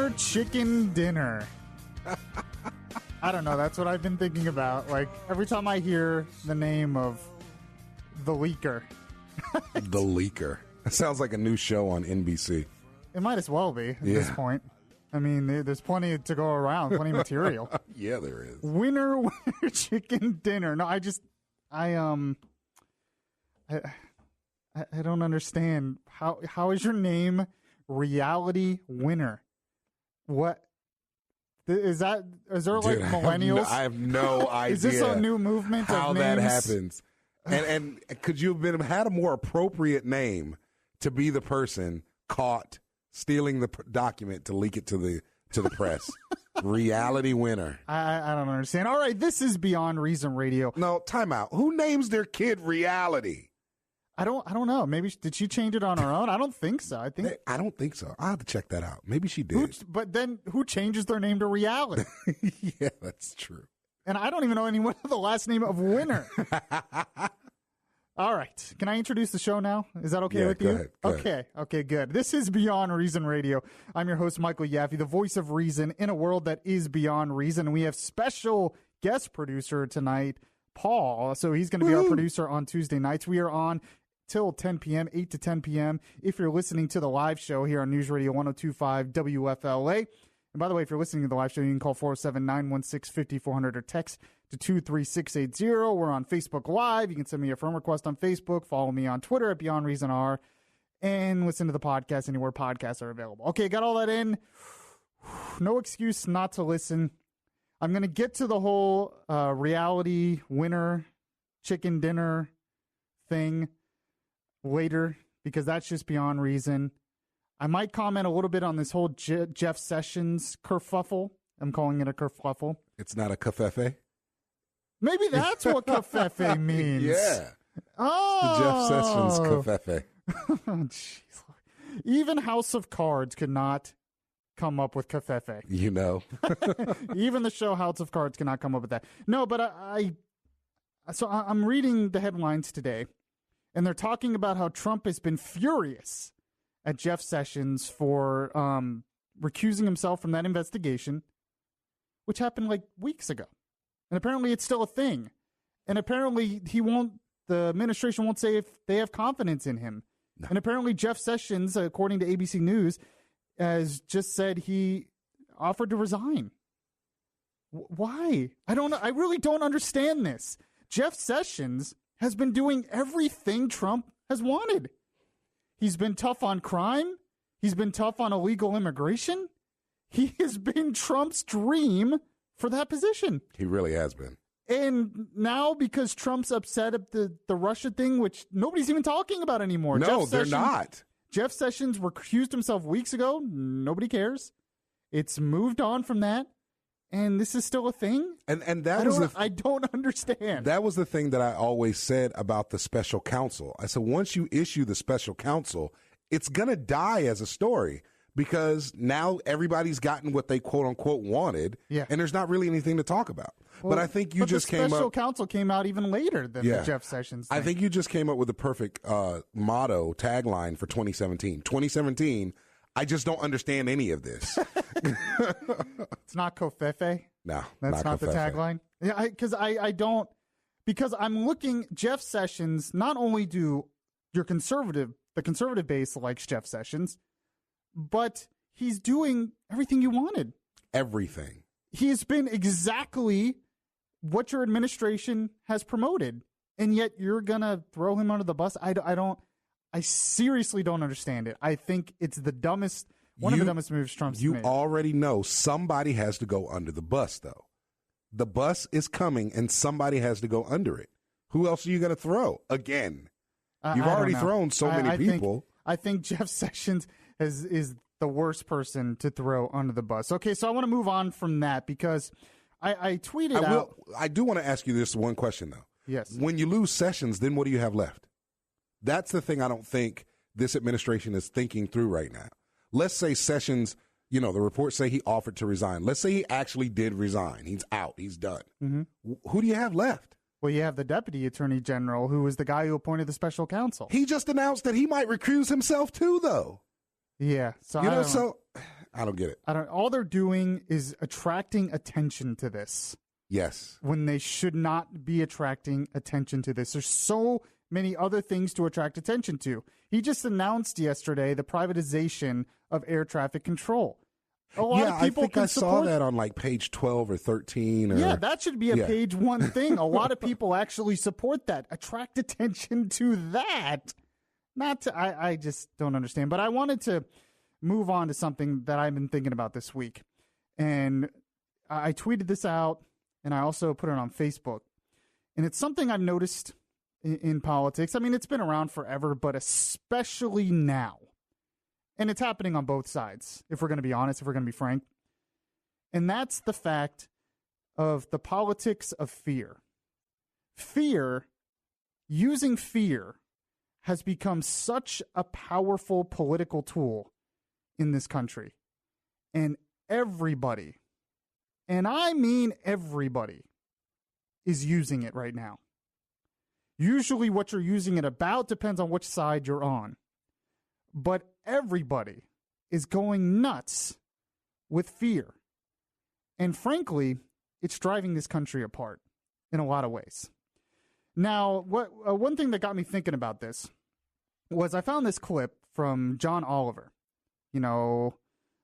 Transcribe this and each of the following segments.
Winner chicken dinner. I don't know. That's what I've been thinking about. Like, every time I hear the name of the leaker. The leaker. That sounds like a new show on NBC. It might as well be at this point. I mean, there's plenty to go around, plenty of material. Yeah, there is. Winner chicken dinner. No, I don't understand. How is your name Reality Winner? What is that? Is there like millennials? I have no idea. Is this a new movement how of that names? happens? And could you have had a more appropriate name to be the person caught stealing the document to leak it to the press? Reality Winner. I don't understand. All right, this is Beyond Reason Radio. No, time out. Who names their kid Reality? I don't know. Maybe did she change it on her own? I don't think so. I don't think so. I'll have to check that out. Maybe she did. But then who changes their name to Reality? Yeah, that's true. And I don't even know anyone with the last name of Winner. All right. Can I introduce the show now? Is that okay with you? Go ahead. Okay, good. This is Beyond Reason Radio. I'm your host, Michael Yaffee, the voice of reason in a world that is beyond reason. And we have special guest producer tonight, Paul. So he's going to be our producer on Tuesday nights. We are on till 10 p.m., 8 to 10 p.m. if you're listening to the live show here on News Radio 102.5 WFLA. And by the way, if you're listening to the live show, you can call 407-916-5400 or text to 23680. We're on Facebook Live. You can send me a friend request on Facebook. Follow me on Twitter at Beyond Reason R. And listen to the podcast anywhere podcasts are available. Okay, got all that in. No excuse not to listen. I'm going to get to the whole Reality Winner chicken dinner thing later because that's just Beyond Reason. I might comment a little bit on this whole Jeff Sessions kerfuffle. I'm calling it a kerfuffle. It's not a kafefe? Maybe that's what kafefe means. Yeah. Oh. The Jeff Sessions kafefe. Jeez. Even House of Cards could not come up with kafefe. You know. Even the show House of Cards cannot come up with that. No, but I'm reading the headlines today, and they're talking about how Trump has been furious at Jeff Sessions for recusing himself from that investigation, which happened like weeks ago. And apparently it's still a thing. And apparently the administration won't say if they have confidence in him. No. And apparently Jeff Sessions, according to ABC News, has just said he offered to resign. Why? I don't know. I really don't understand this. Jeff Sessions has been doing everything Trump has wanted. He's been tough on crime. He's been tough on illegal immigration. He has been Trump's dream for that position. He really has been. And now because Trump's upset at the Russia thing, which nobody's even talking about anymore. No, they're not. Jeff Sessions recused himself weeks ago. Nobody cares. It's moved on from that. And this is still a thing? And that was I don't understand. That was the thing that I always said about the special counsel. I said, once you issue the special counsel, it's going to die as a story because now everybody's gotten what they quote unquote wanted. Yeah. And there's not really anything to talk about. Well, but I think you just came up. The special counsel came out even later than the Jeff Sessions thing. I think you just came up with the perfect tagline for 2017. 2017, I just don't understand any of this. It's not Kofefe? No, that's not the tagline? Yeah, because I'm looking, Jeff Sessions, not only do the conservative base likes Jeff Sessions, but he's doing everything you wanted. Everything. He's been exactly what your administration has promoted, and yet you're going to throw him under the bus? I seriously don't understand it. I think it's one of the dumbest moves Trump's made. You already know somebody has to go under the bus, though. The bus is coming, and somebody has to go under it. Who else are you going to throw? Again. You've already thrown so many people. I think Jeff Sessions is the worst person to throw under the bus. Okay, so I want to move on from that because I tweeted out. I do want to ask you this one question, though. Yes. When you lose Sessions, then what do you have left? That's the thing I don't think this administration is thinking through right now. Let's say Sessions, the reports say he offered to resign. Let's say he actually did resign. He's out. He's done. Mm-hmm. Who do you have left? Well, you have the deputy attorney general, who was the guy who appointed the special counsel. He just announced that he might recuse himself too, though. Yeah. So I don't get it. All they're doing is attracting attention to this. Yes. When they should not be attracting attention to this. There's so many other things to attract attention to. He just announced yesterday the privatization of air traffic control. A lot of people I saw that on like page 12 or 13. Or, yeah, that should be a page one thing. A lot of people actually support that. Attract attention to that. I just don't understand. But I wanted to move on to something that I've been thinking about this week. And I tweeted this out, and I also put it on Facebook. And it's something I've noticed in politics. I mean, it's been around forever, but especially now. And it's happening on both sides, if we're going to be honest, if we're going to be frank. And that's the fact of the politics of fear. Using fear has become such a powerful political tool in this country. And everybody, and I mean everybody, is using it right now. Usually what you're using it about depends on which side you're on. But everybody is going nuts with fear. And frankly, it's driving this country apart in a lot of ways. Now, one thing that got me thinking about this was I found this clip from John Oliver. You know,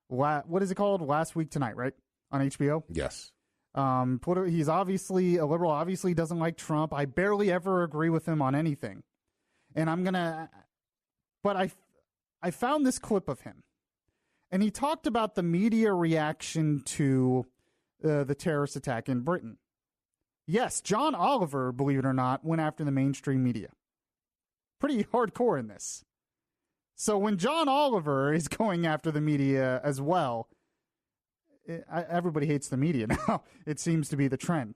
what is it called? Last Week Tonight, right? On HBO? Yes. He's obviously a liberal, obviously doesn't like Trump. I barely ever agree with him on anything. And but I found this clip of him. And he talked about the media reaction to the terrorist attack in Britain. Yes, John Oliver, believe it or not, went after the mainstream media. Pretty hardcore in this. So when John Oliver is going after the media as well, everybody hates the media now. It seems to be the trend.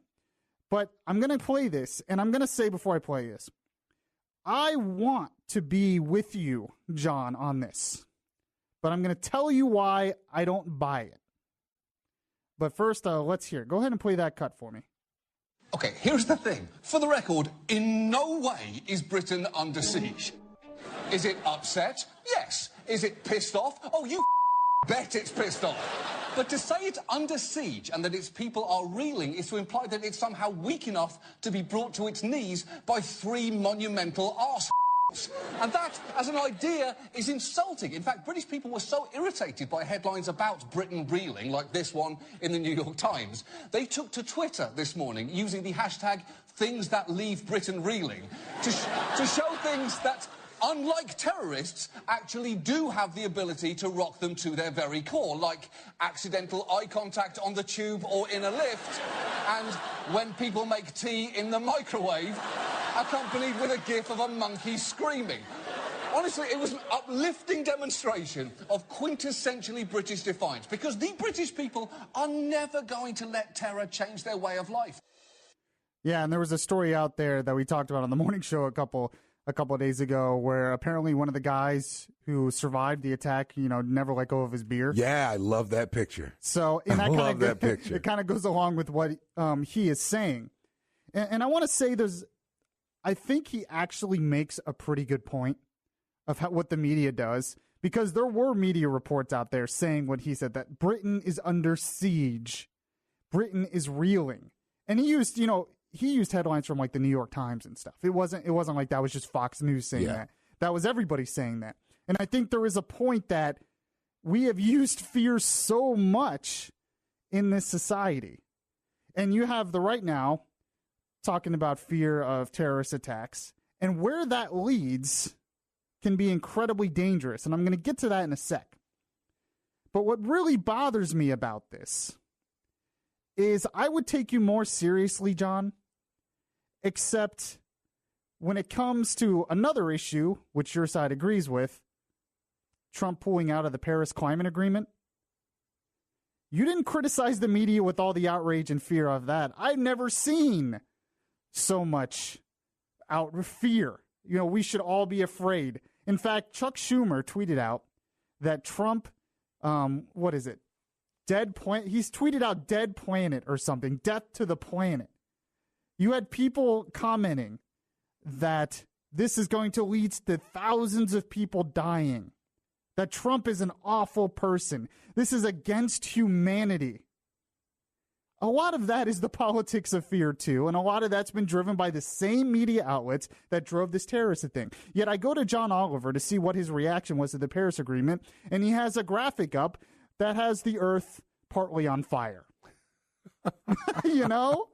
But I'm going to play this, and I'm going to say before I play this, I want to be with you, John, on this. But I'm going to tell you why I don't buy it. But first, let's hear it. Go ahead and play that cut for me. Okay, here's the thing. For the record, in no way is Britain under siege. Is it upset? Yes. Is it pissed off? Oh, you bet it's pissed off. But to say it's under siege and that its people are reeling is to imply that it's somehow weak enough to be brought to its knees by three monumental arseholes. And that, as an idea, is insulting. In fact, British people were so irritated by headlines about Britain reeling, like this one in the New York Times, they took to Twitter this morning using the hashtag things that leave Britain reeling to show things that, unlike terrorists, actually do have the ability to rock them to their very core, like accidental eye contact on the tube or in a lift, and when people make tea in the microwave, accompanied with a gif of a monkey screaming. Honestly, it was an uplifting demonstration of quintessentially British defiance, because the British people are never going to let terror change their way of life. Yeah, and there was a story out there that we talked about on the morning show a couple of days ago where apparently one of the guys who survived the attack, never let go of his beer. Yeah, I love that picture. So, and I love that picture. It kind of goes along with what he is saying. And I want to say I think he actually makes a pretty good point of what the media does, because there were media reports out there saying what he said, that Britain is under siege. Britain is reeling. And he used headlines from like the New York Times and stuff. It wasn't like that was just Fox News saying that. That was everybody saying that. And I think there is a point that we have used fear so much in this society. And you have the right now talking about fear of terrorist attacks, and where that leads can be incredibly dangerous. And I'm going to get to that in a sec. But what really bothers me about this is I would take you more seriously, John, except when it comes to another issue, which your side agrees with, Trump pulling out of the Paris Climate Agreement. You didn't criticize the media with all the outrage and fear of that. I've never seen so much fear. We should all be afraid. In fact, Chuck Schumer tweeted out that Trump, he's tweeted out dead planet or something, death to the planet. You had people commenting that this is going to lead to thousands of people dying, that Trump is an awful person. This is against humanity. A lot of that is the politics of fear, too, and a lot of that's been driven by the same media outlets that drove this terrorist thing. Yet I go to John Oliver to see what his reaction was to the Paris Agreement, and he has a graphic up that has the earth partly on fire. You know?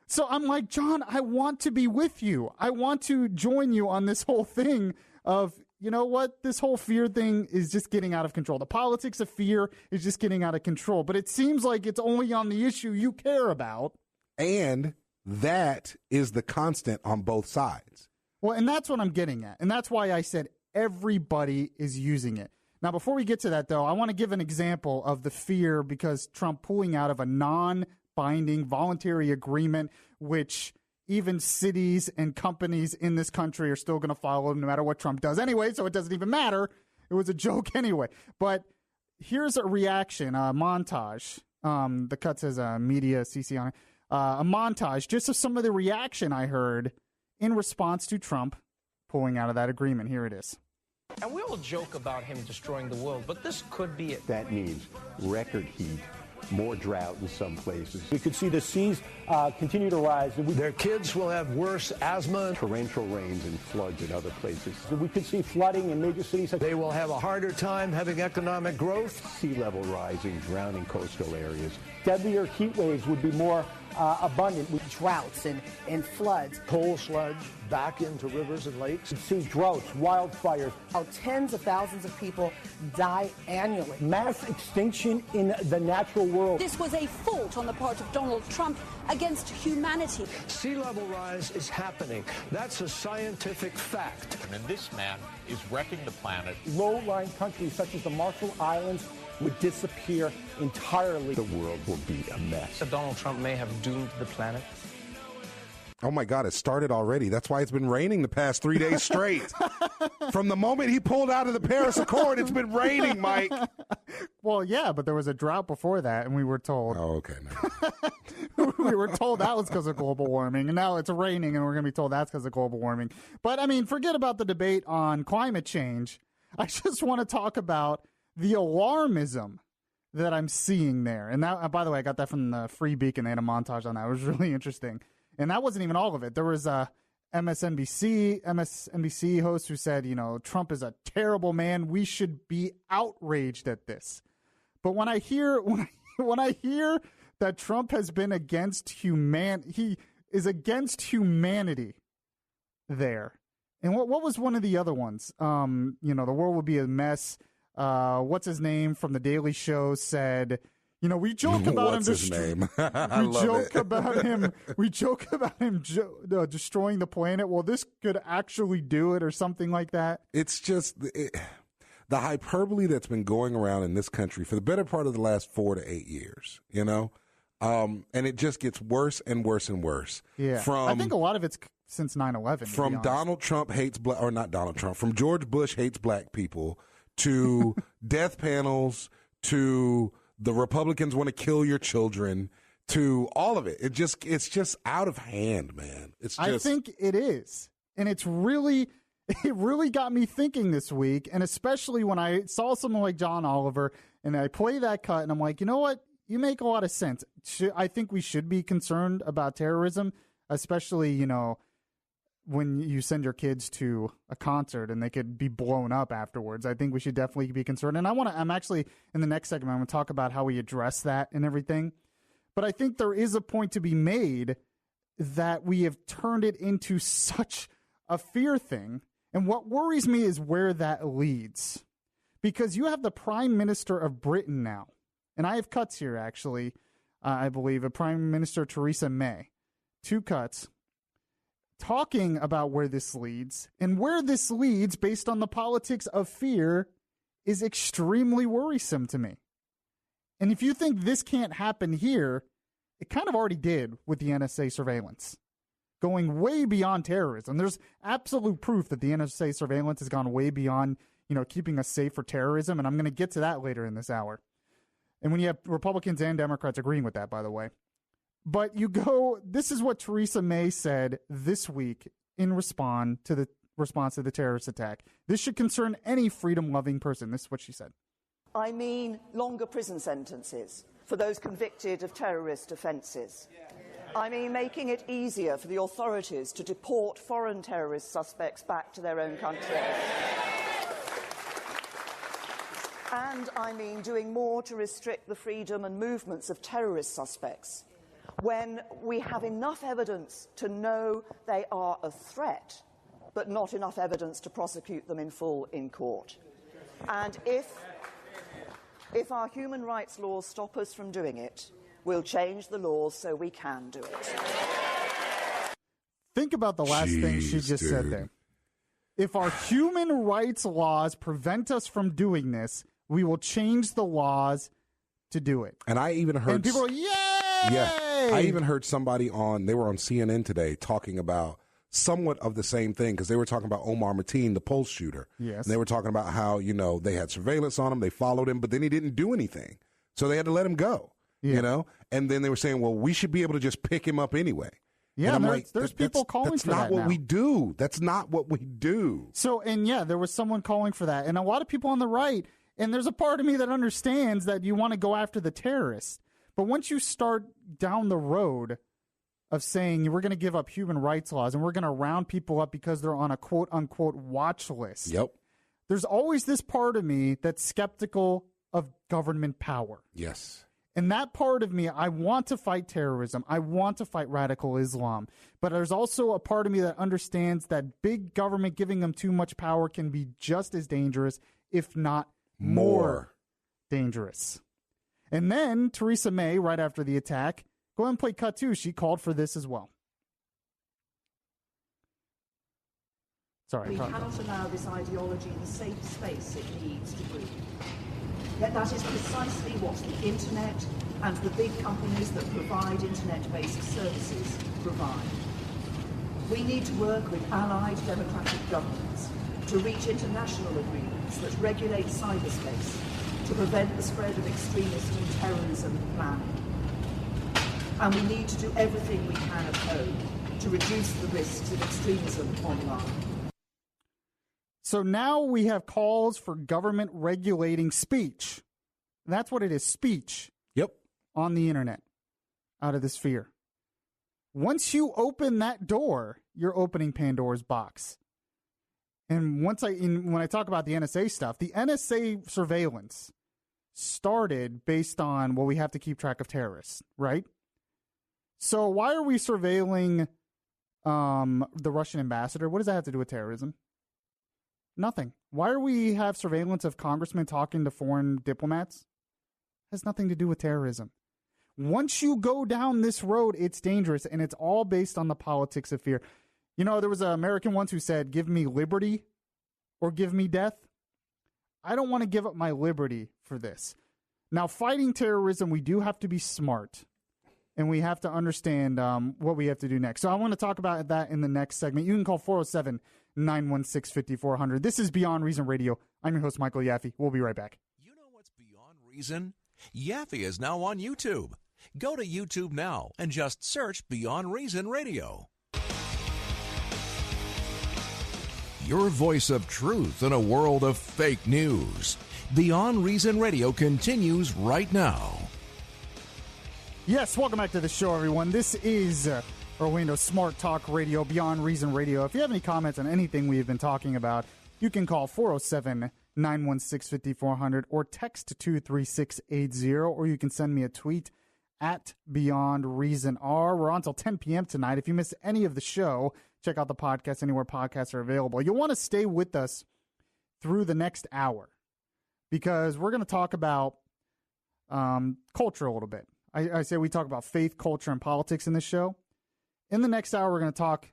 So I'm like, John, I want to be with you. I want to join you on this whole thing of, you know what? This whole fear thing is just getting out of control. The politics of fear is just getting out of control. But it seems like it's only on the issue you care about. And that is the constant on both sides. Well, and that's what I'm getting at. And that's why I said everybody is using it. Now, before we get to that, though, I want to give an example of the fear because Trump pulling out of a non-binding voluntary agreement, which even cities and companies in this country are still going to follow no matter what Trump does anyway, so it doesn't even matter. It was a joke anyway. But here's a reaction, a montage. The cut says media CC on it. A montage just of some of the reaction I heard in response to Trump pulling out of that agreement. Here it is. And we all joke about him destroying the world, but this could be it. That means record heat, more drought in some places. We could see the seas continue to rise. Their kids will have worse asthma. Torrential rains and floods in other places. We could see flooding in major cities. They will have a harder time having economic growth. Sea level rising, drowning coastal areas. Deadlier heat waves would be more abundant. Droughts and floods. Coal sludge back into rivers and lakes. We'd see droughts, wildfires. How tens of thousands of people die annually. Mass extinction in the natural world. This was a fault on the part of Donald Trump against humanity. Sea level rise is happening. That's a scientific fact. And this man is wrecking the planet. Low-lying countries such as the Marshall Islands would disappear entirely. The world will be a mess. Donald Trump may have doomed the planet. Oh, my God, it started already. That's why it's been raining the past 3 days straight. From the moment he pulled out of the Paris Accord, it's been raining, Mike. Well, yeah, but there was a drought before that, and we were told. Oh, okay. No. We were told that was because of global warming, and now it's raining, and we're going to be told that's because of global warming. But, I mean, forget about the debate on climate change. I just want to talk about the alarmism that I'm seeing there. And that, by the way, I got that from the Free Beacon. They had a montage on that. It was really interesting. And that wasn't even all of it. There was a MSNBC host who said, you know, Trump is a terrible man. We should be outraged at this. But when I hear that Trump has been against he is against humanity there. And what was one of the other ones? You know, the world would be a mess. What's his name from The Daily Show said, you know, we joke about What's his name? We joke about him destroying the planet. Well, this could actually do it or something like that. It's just the hyperbole that's been going around in this country for the better part of the last 4 to 8 years, you know? And it just gets worse and worse and worse. Yeah. I think a lot of it's since 9/11. From Donald Trump hates black, or not Donald Trump, from George Bush hates black people to death panels to the Republicans want to kill your children to all of it. It's just out of hand, man. I think it is. And it really got me thinking this week. And especially when I saw someone like John Oliver and I play that cut and I'm like, you know what? You make a lot of sense. I think we should be concerned about terrorism, especially, you know, when you send your kids to a concert and they could be blown up afterwards. I think we should definitely be concerned. And I'm actually, in the next segment, I'm going to talk about how we address that and everything. But I think there is a point to be made that we have turned it into such a fear thing. And what worries me is where that leads. Because you have the Prime Minister of Britain now. And I have cuts here, actually, I believe, of Prime Minister Theresa May. 2 cuts. Talking about where this leads, and where this leads based on the politics of fear is extremely worrisome to me. And if you think this can't happen here, it kind of already did with the NSA surveillance, going way beyond terrorism. There's absolute proof that the NSA surveillance has gone way beyond, you know, keeping us safe for terrorism, and I'm going to get to that later in this hour. And when you have Republicans and Democrats agreeing with that, by the way. But this is what Theresa May said this week in response to the response to the terrorist attack. This should concern any freedom-loving person. This is what she said. I mean longer prison sentences for those convicted of terrorist offences. I mean making it easier for the authorities to deport foreign terrorist suspects back to their own country. And I mean doing more to restrict the freedom and movements of terrorist suspects when we have enough evidence to know they are a threat, but not enough evidence to prosecute them in full in court. And if our human rights laws stop us from doing it, we'll change the laws so we can do it. Think about the last thing she just said there. If our human rights laws prevent us from doing this, we will change the laws to do it. And I even heard... And people are, yay! Yeah. I even heard somebody they were on CNN today talking about somewhat of the same thing, because they were talking about Omar Mateen, the Pulse shooter. Yes. And they were talking about how, they had surveillance on him, they followed him, but then he didn't do anything. So they had to let him go, And then they were saying, well, we should be able to just pick him up anyway. Yeah, and there's people calling for that. That's not what we do. That's not what we do. So, there was someone calling for that. And a lot of people on the right, and there's a part of me that understands that you want to go after the terrorists. But once you start down the road of saying we're going to give up human rights laws and we're going to round people up because they're on a quote-unquote watch list, there's always this part of me that's skeptical of government power. Yes. And that part of me, I want to fight terrorism. I want to fight radical Islam. But there's also a part of me that understands that big government giving them too much power can be just as dangerous, if not more dangerous. And then Theresa May, right after the attack, go ahead and play cut two. She called for this as well. Sorry. We cannot allow this ideology the safe space it needs to breathe. Yet that is precisely what the internet and the big companies that provide internet-based services provide. We need to work with allied democratic governments to reach international agreements that regulate cyberspace to prevent the spread of extremist and terrorism planning. And we need to do everything we can at home to reduce the risks of extremism online. So now we have calls for government regulating speech. That's what it is, speech. Yep. On the internet, out of this fear. Once you open that door, you're opening Pandora's box. And when I talk about the NSA stuff, the NSA surveillance started based on, well, we have to keep track of terrorists, right? So why are we surveilling the Russian ambassador? What does that have to do with terrorism? Nothing. Why are we have surveillance of congressmen talking to foreign diplomats? Has nothing to do with terrorism. Once you go down this road, it's dangerous, and it's all based on the politics of fear. There was an American once who said, give me liberty or give me death. I don't want to give up my liberty for this. Now, fighting terrorism, we do have to be smart, and we have to understand what we have to do next. So I want to talk about that in the next segment. You can call 407-916-5400. This is Beyond Reason Radio. I'm your host, Michael Yaffee. We'll be right back. You know what's beyond reason? Yaffee is now on YouTube. Go to YouTube now and just search Beyond Reason Radio. Your voice of truth in a world of fake news. Beyond Reason Radio continues right now. Yes, welcome back to the show, everyone. This is Orlando Smart Talk Radio, Beyond Reason Radio. If you have any comments on anything we've been talking about, you can call 407-916-5400 or text to 23680, or you can send me a tweet at Beyond Reason R. We're on until 10 p.m. tonight. If you miss any of the show, check out the podcast anywhere podcasts are available. You'll want to stay with us through the next hour because we're going to talk about culture a little bit. I say we talk about faith, culture, and politics in this show. In the next hour, we're going to talk,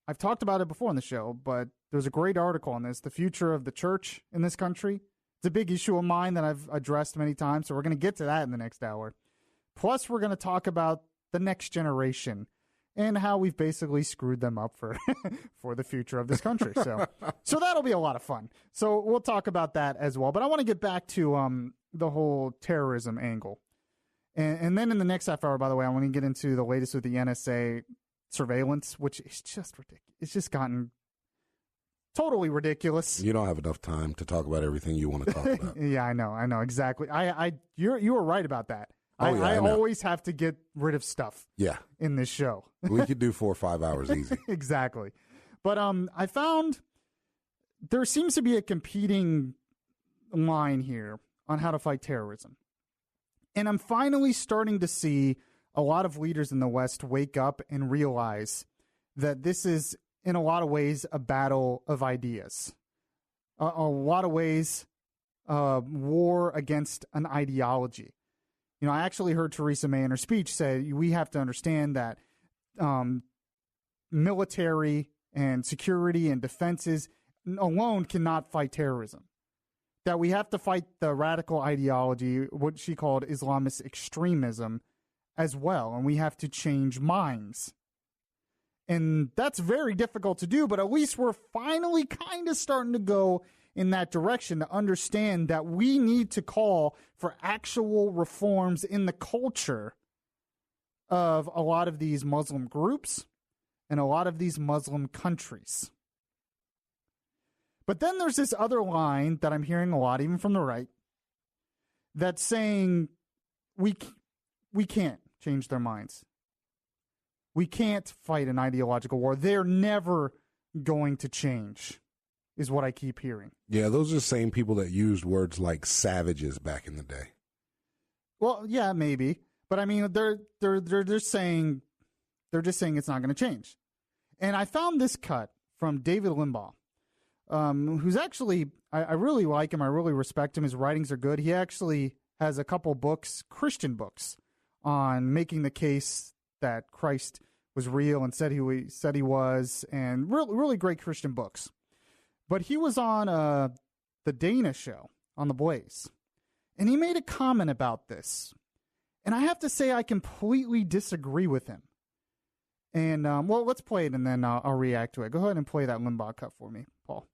I've talked about it before on the show, but there's a great article on this, the future of the church in this country. It's a big issue of mine that I've addressed many times, so we're going to get to that in the next hour. Plus, we're going to talk about the next generation and how we've basically screwed them up for for the future of this country. So that'll be a lot of fun. So we'll talk about that as well. But I want to get back to the whole terrorism angle. And then in the next half hour, by the way, I want to get into the latest with the NSA surveillance, which is just ridiculous. It's just gotten totally ridiculous. You don't have enough time to talk about everything you want to talk about. Yeah, I know exactly. You were right about that. I always have to get rid of stuff. Yeah. In this show, we could do 4 or 5 hours easy. Exactly, but I found there seems to be a competing line here on how to fight terrorism, and I'm finally starting to see a lot of leaders in the West wake up and realize that this is, in a lot of ways, a battle of ideas. A lot of ways, war against an ideology. You know, I actually heard Theresa May in her speech say we have to understand that military and security and defenses alone cannot fight terrorism. That we have to fight the radical ideology, what she called Islamist extremism, as well. And we have to change minds. And that's very difficult to do, but at least we're finally kind of starting to go in that direction to understand that we need to call for actual reforms in the culture of a lot of these Muslim groups and a lot of these Muslim countries. But then there's this other line that I'm hearing a lot, even from the right, that's saying we can't change their minds. We can't fight an ideological war. They're never going to change, is what I keep hearing. Yeah, those are the same people that used words like savages back in the day. Well, yeah, maybe, but I mean, they're just saying it's not going to change. And I found this cut from David Limbaugh, who's actually I really like him. I really respect him. His writings are good. He actually has a couple books, Christian books, on making the case that Christ was real and said he was, and really great Christian books. But he was on the Dana show on The Blaze, and he made a comment about this. And I have to say I completely disagree with him. And, well, let's play it, and then I'll react to it. Go ahead and play that Limbaugh cut for me, Paul.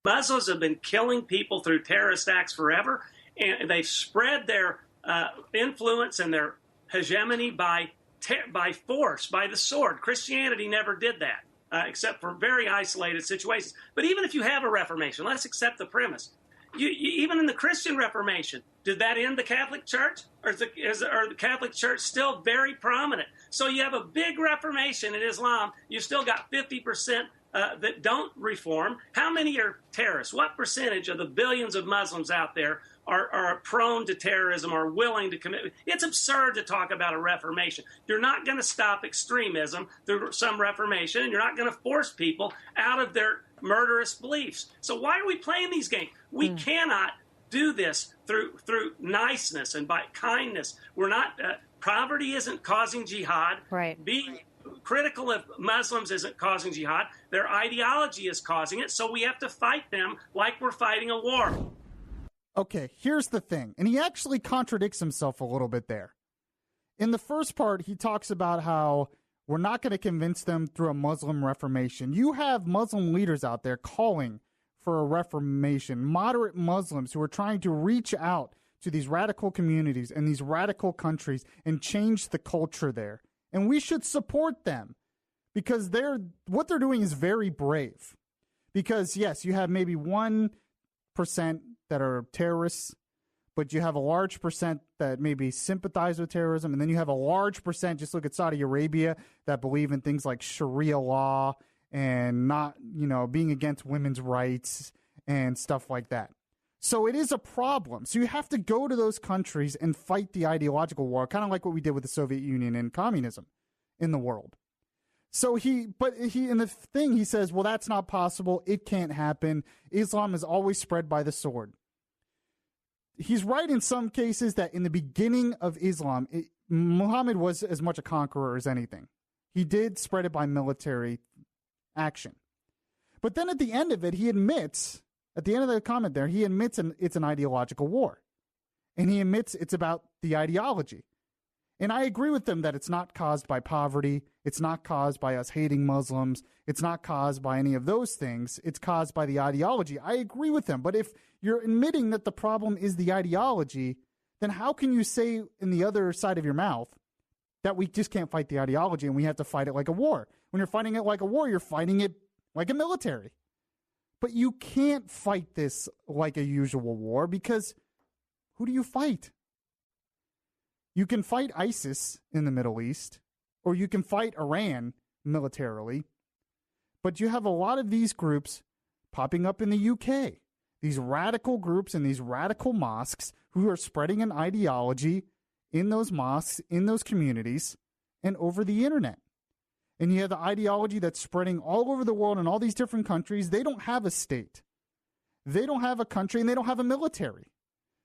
Muslims have been killing people through terrorist acts forever, and they've spread their influence and their hegemony by force, by the sword. Christianity never did that, except for very isolated situations. But even if you have a Reformation, let's accept the premise. Even in the Christian Reformation, did that end the Catholic Church? Or is the Catholic Church still very prominent? So you have a big Reformation in Islam. You've still got 50% that don't reform. How many are terrorists? What percentage of the billions of Muslims out there are prone to terrorism, are willing to commit? It's absurd to talk about a reformation. You're not going to stop extremism through some reformation, and you're not going to force people out of their murderous beliefs. So why are we playing these games? We cannot do this through niceness and by kindness. We're not. Poverty isn't causing jihad. Right. Being critical of Muslims isn't causing jihad. Their ideology is causing it. So we have to fight them like we're fighting a war. Okay, here's the thing. And he actually contradicts himself a little bit there. In the first part, he talks about how we're not going to convince them through a Muslim reformation. You have Muslim leaders out there calling for a reformation, moderate Muslims who are trying to reach out to these radical communities and these radical countries and change the culture there. And we should support them because what they're doing is very brave. Because, yes, you have maybe 1% that are terrorists, but you have a large percent that maybe sympathize with terrorism, and then you have a large percent, just look at Saudi Arabia, that believe in things like Sharia law and not, being against women's rights and stuff like that. So it is a problem. So you have to go to those countries and fight the ideological war, kind of like what we did with the Soviet Union and communism in the world. So he says, well, that's not possible. It can't happen. Islam is always spread by the sword. He's right in some cases that in the beginning of Islam, Muhammad was as much a conqueror as anything. He did spread it by military action. But then at the end of it, he admits, at the end of the comment there, he admits it's an ideological war. And he admits it's about the ideology. And I agree with them that it's not caused by poverty. It's not caused by us hating Muslims. It's not caused by any of those things. It's caused by the ideology. I agree with them. But if you're admitting that the problem is the ideology, then how can you say in the other side of your mouth that we just can't fight the ideology and we have to fight it like a war? When you're fighting it like a war, you're fighting it like a military. But you can't fight this like a usual war because who do you fight? You can fight ISIS in the Middle East, or you can fight Iran militarily, but you have a lot of these groups popping up in the UK. These radical groups and these radical mosques who are spreading an ideology in those mosques, in those communities, and over the internet. And you have the ideology that's spreading all over the world in all these different countries. They don't have a state. They don't have a country, and they don't have a military.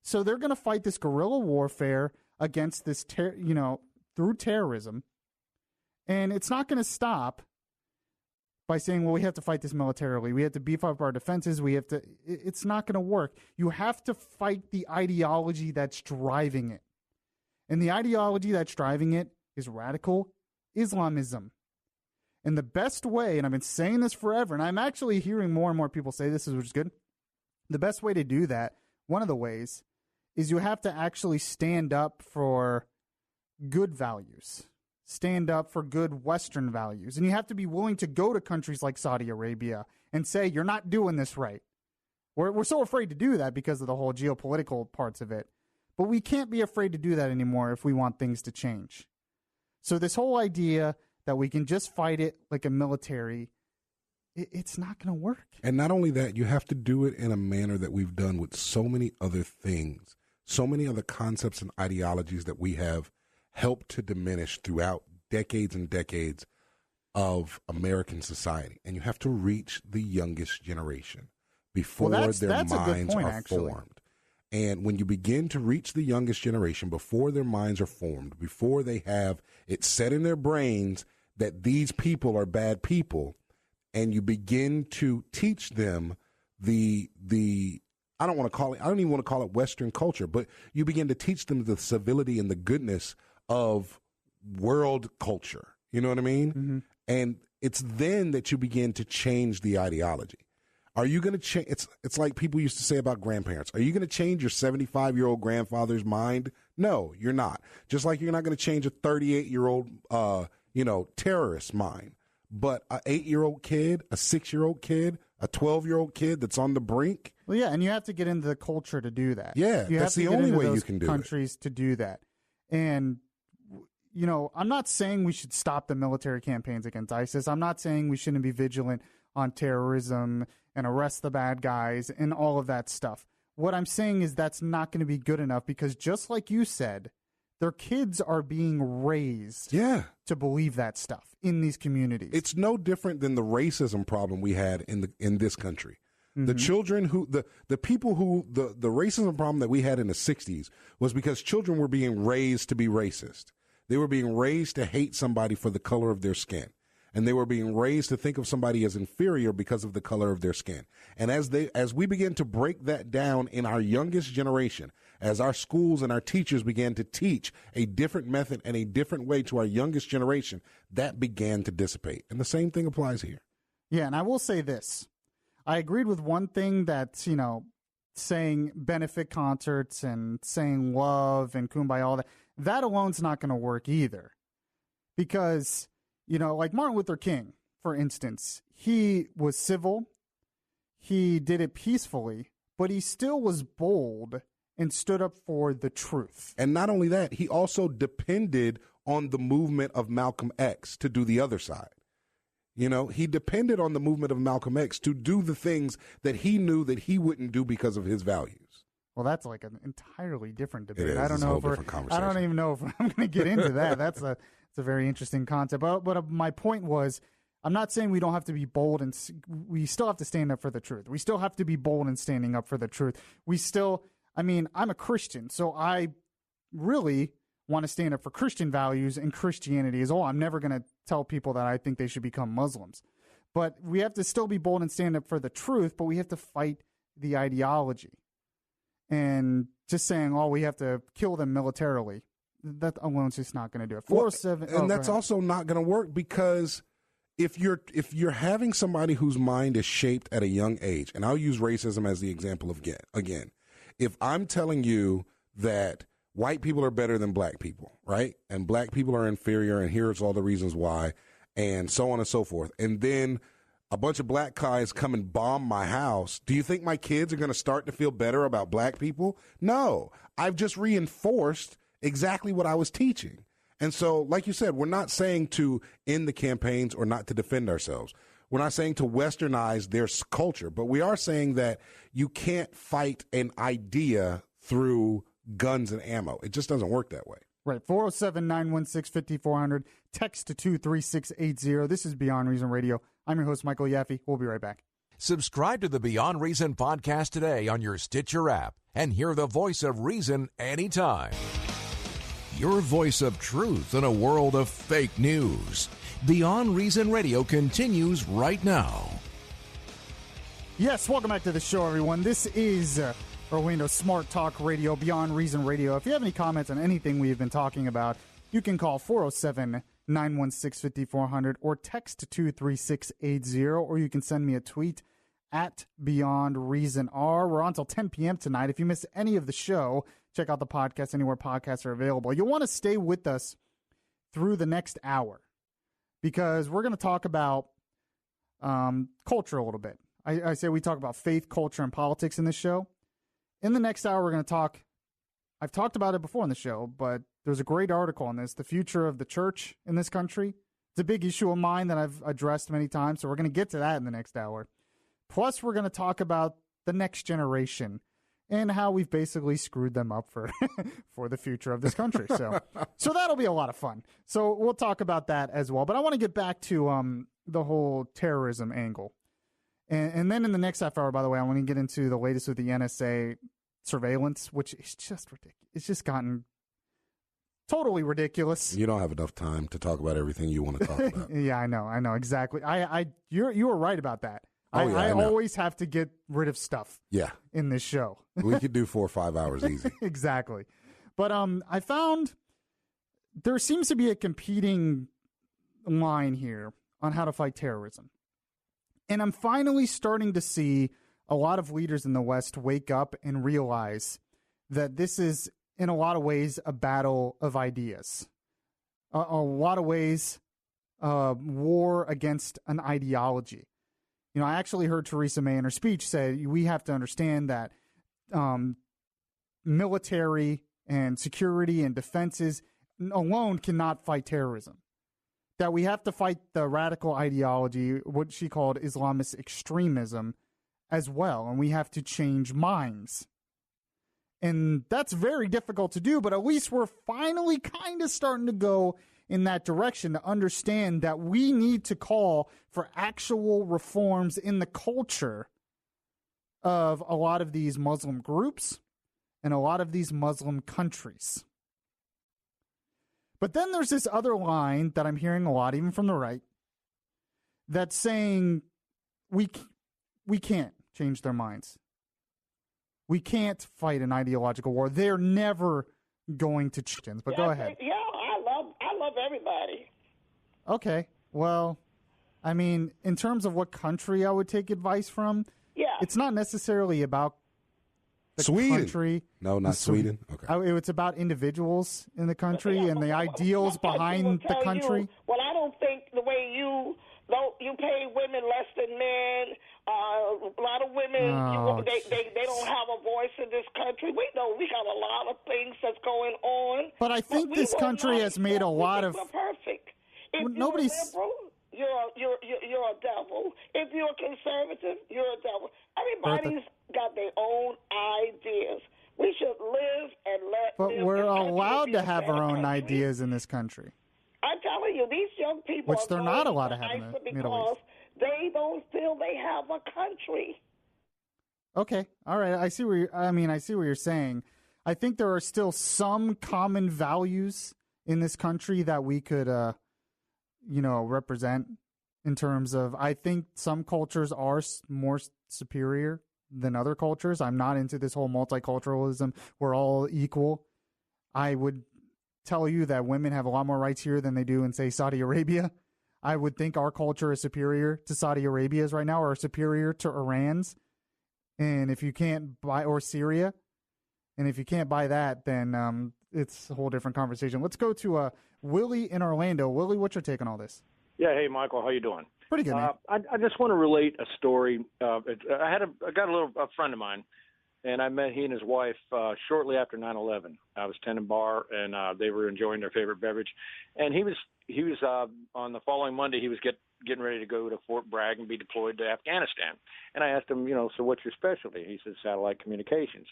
So they're going to fight this guerrilla warfare against this, through terrorism. And it's not going to stop by saying, well, we have to fight this militarily. We have to beef up our defenses. It's not going to work. You have to fight the ideology that's driving it. And the ideology that's driving it is radical Islamism. And the best way, and I've been saying this forever, and I'm actually hearing more and more people say this, which is good. The best way to do that, one of the ways, is you have to actually stand up for good values. Stand up for good Western values. And you have to be willing to go to countries like Saudi Arabia and say, you're not doing this right. We're so afraid to do that because of the whole geopolitical parts of it. But we can't be afraid to do that anymore if we want things to change. So this whole idea that we can just fight it like a military, it's not going to work. And not only that, you have to do it in a manner that we've done with so many other things, so many other concepts and ideologies that we have helped to diminish throughout decades and decades of American society. And you have to reach the youngest generation before their minds are formed. And when you begin to reach the youngest generation before their minds are formed, before they have it set in their brains that these people are bad people, and you begin to teach them the I don't even want to call it Western culture, but you begin to teach them the civility and the goodness of world culture. You know what I mean? Mm-hmm. And it's then that you begin to change the ideology. Are you going to change? It's like people used to say about grandparents. Are you going to change your 75-year-old grandfather's mind? No, you're not. Just like you're not going to change a 38-year-old, terrorist mind. But an 8-year-old kid, a 6-year-old kid, a 12-year-old kid that's on the brink. Well, yeah, and you have to get into the culture to do that. Yeah, that's the only way you can do it. Countries to do that. And, I'm not saying we should stop the military campaigns against ISIS. I'm not saying we shouldn't be vigilant on terrorism and arrest the bad guys and all of that stuff. What I'm saying is that's not going to be good enough because just like you said, their kids are being raised to believe that stuff in these communities. It's no different than the racism problem we had in this country. Mm-hmm. The children the people who the racism problem that we had in the 60s was because children were being raised to be racist. They were being raised to hate somebody for the color of their skin. And they were being raised to think of somebody as inferior because of the color of their skin. And as we begin to break that down in our youngest generation, as our schools and our teachers began to teach a different method and a different way to our youngest generation, that began to dissipate. And the same thing applies here. Yeah, and I will say this. I agreed with one thing that's, saying benefit concerts and saying love and kumbaya, all that. That alone's not going to work either. Because, like Martin Luther King, for instance, he was civil. He did it peacefully, but he still was bold and stood up for the truth. And not only that, he also depended on the movement of Malcolm X to do the other side. He depended on the movement of Malcolm X to do the things that he knew that he wouldn't do because of his values. Well, that's like an entirely different debate. It is. I don't know if I don't even know if I'm going to get into that. It's a very interesting concept. But my point was, I'm not saying we don't have to be bold, and we still have to stand up for the truth. We still have to be bold in standing up for the truth. I'm a Christian, so I really want to stand up for Christian values and Christianity as well. I'm never going to tell people that I think they should become Muslims. But we have to still be bold and stand up for the truth, but we have to fight the ideology. And just saying, we have to kill them militarily, that alone's just not going to do it. And that's also not going to work because if you're having somebody whose mind is shaped at a young age, and I'll use racism as the example again, if I'm telling you that white people are better than black people, right? And black people are inferior, and here's all the reasons why, and so on and so forth. And then a bunch of black guys come and bomb my house, do you think my kids are going to start to feel better about black people? No. I've just reinforced exactly what I was teaching. And so, like you said, we're not saying to end the campaigns or not to defend ourselves. We're not saying to westernize their culture, but we are saying that you can't fight an idea through guns and ammo. It just doesn't work that way. Right. 407-916-5400. Text to 23680. This is Beyond Reason Radio. I'm your host, Michael Yaffee. We'll be right back. Subscribe to the Beyond Reason podcast today on your Stitcher app and hear the voice of reason anytime. Your voice of truth in a world of fake news. Beyond Reason Radio continues right now. Yes, welcome back to the show, everyone. This is Orlando Smart Talk Radio, Beyond Reason Radio. If you have any comments on anything we've been talking about, you can call 407-916-5400 or text to 23680, or you can send me a tweet at Beyond Reason R. We're on until 10 p.m. tonight. If you miss any of the show, check out the podcast anywhere podcasts are available. You'll want to stay with us through the next hour, because we're going to talk about culture a little bit. I say we talk about faith, culture, and politics in this show. In the next hour, we're going to talk, I've talked about it before in the show, but there's a great article on this, the future of the church in this country. It's a big issue of mine that I've addressed many times, so we're going to get to that in the next hour. Plus, we're going to talk about the next generation and how we've basically screwed them up for for the future of this country. So that'll be a lot of fun. So we'll talk about that as well. But I want to get back to the whole terrorism angle. And then in the next half hour, by the way, I want to get into the latest with the NSA surveillance, which is just ridiculous. It's just gotten totally ridiculous. You don't have enough time to talk about everything you want to talk about. Yeah, I know, exactly. You were right about that. I always have to get rid of stuff. Yeah. In this show, we could do 4 or 5 hours easy. Exactly. But I found there seems to be a competing line here on how to fight terrorism. And I'm finally starting to see a lot of leaders in the West wake up and realize that this is, in a lot of ways, a battle of ideas. A lot of ways, war against an ideology. You know, I actually heard Theresa May in her speech say we have to understand that military and security and defenses alone cannot fight terrorism. That we have to fight the radical ideology, what she called Islamist extremism, as well. And we have to change minds. And that's very difficult to do, but at least we're finally kind of starting to go in that direction to understand that we need to call for actual reforms in the culture of a lot of these Muslim groups and a lot of these Muslim countries. But then there's this other line that I'm hearing a lot, even from the right, that's saying we can't change their minds. We can't fight an ideological war. They're never going to change. But go ahead. Yeah, I love everybody. Okay. Well, I mean, in terms of what country I would take advice from, it's not necessarily about the Sweden. Country. No, not Sweden. Okay. It's about individuals in the country and the ideals behind the country. Well, I don't think the way you pay women less than men. A lot of women, they don't have a voice in this country. We know we got a lot of things that's going on. But I think this country has made a lot of. We're perfect. If nobody's. You're a devil. If you're a conservative, you're a devil. Everybody's got their own ideas. We should live and let. But we're allowed to have our own ideas in this country. I'm telling you, these young people, which they're not allowed to have in the Middle East. They don't feel they have a country. Okay, all right. I see what you're saying. I think there are still some common values in this country that we could, represent. In terms of, I think some cultures are more superior than other cultures. I'm not into this whole multiculturalism. We're all equal. I would tell you that women have a lot more rights here than they do in, say, Saudi Arabia. I would think our culture is superior to Saudi Arabia's right now, or superior to Iran's. And if you can't buy, or Syria, and if you can't buy that, then it's a whole different conversation. Let's go to Willie in Orlando. Willie, what's your take on all this? Yeah, hey, Michael, how you doing? Pretty good, man. I just want to relate a story. I got a friend of mine, and I met he and his wife shortly after 9/11. I was tending bar, and they were enjoying their favorite beverage. And he was on the following Monday. He was getting ready to go to Fort Bragg and be deployed to Afghanistan. And I asked him, so what's your specialty? He said satellite communications.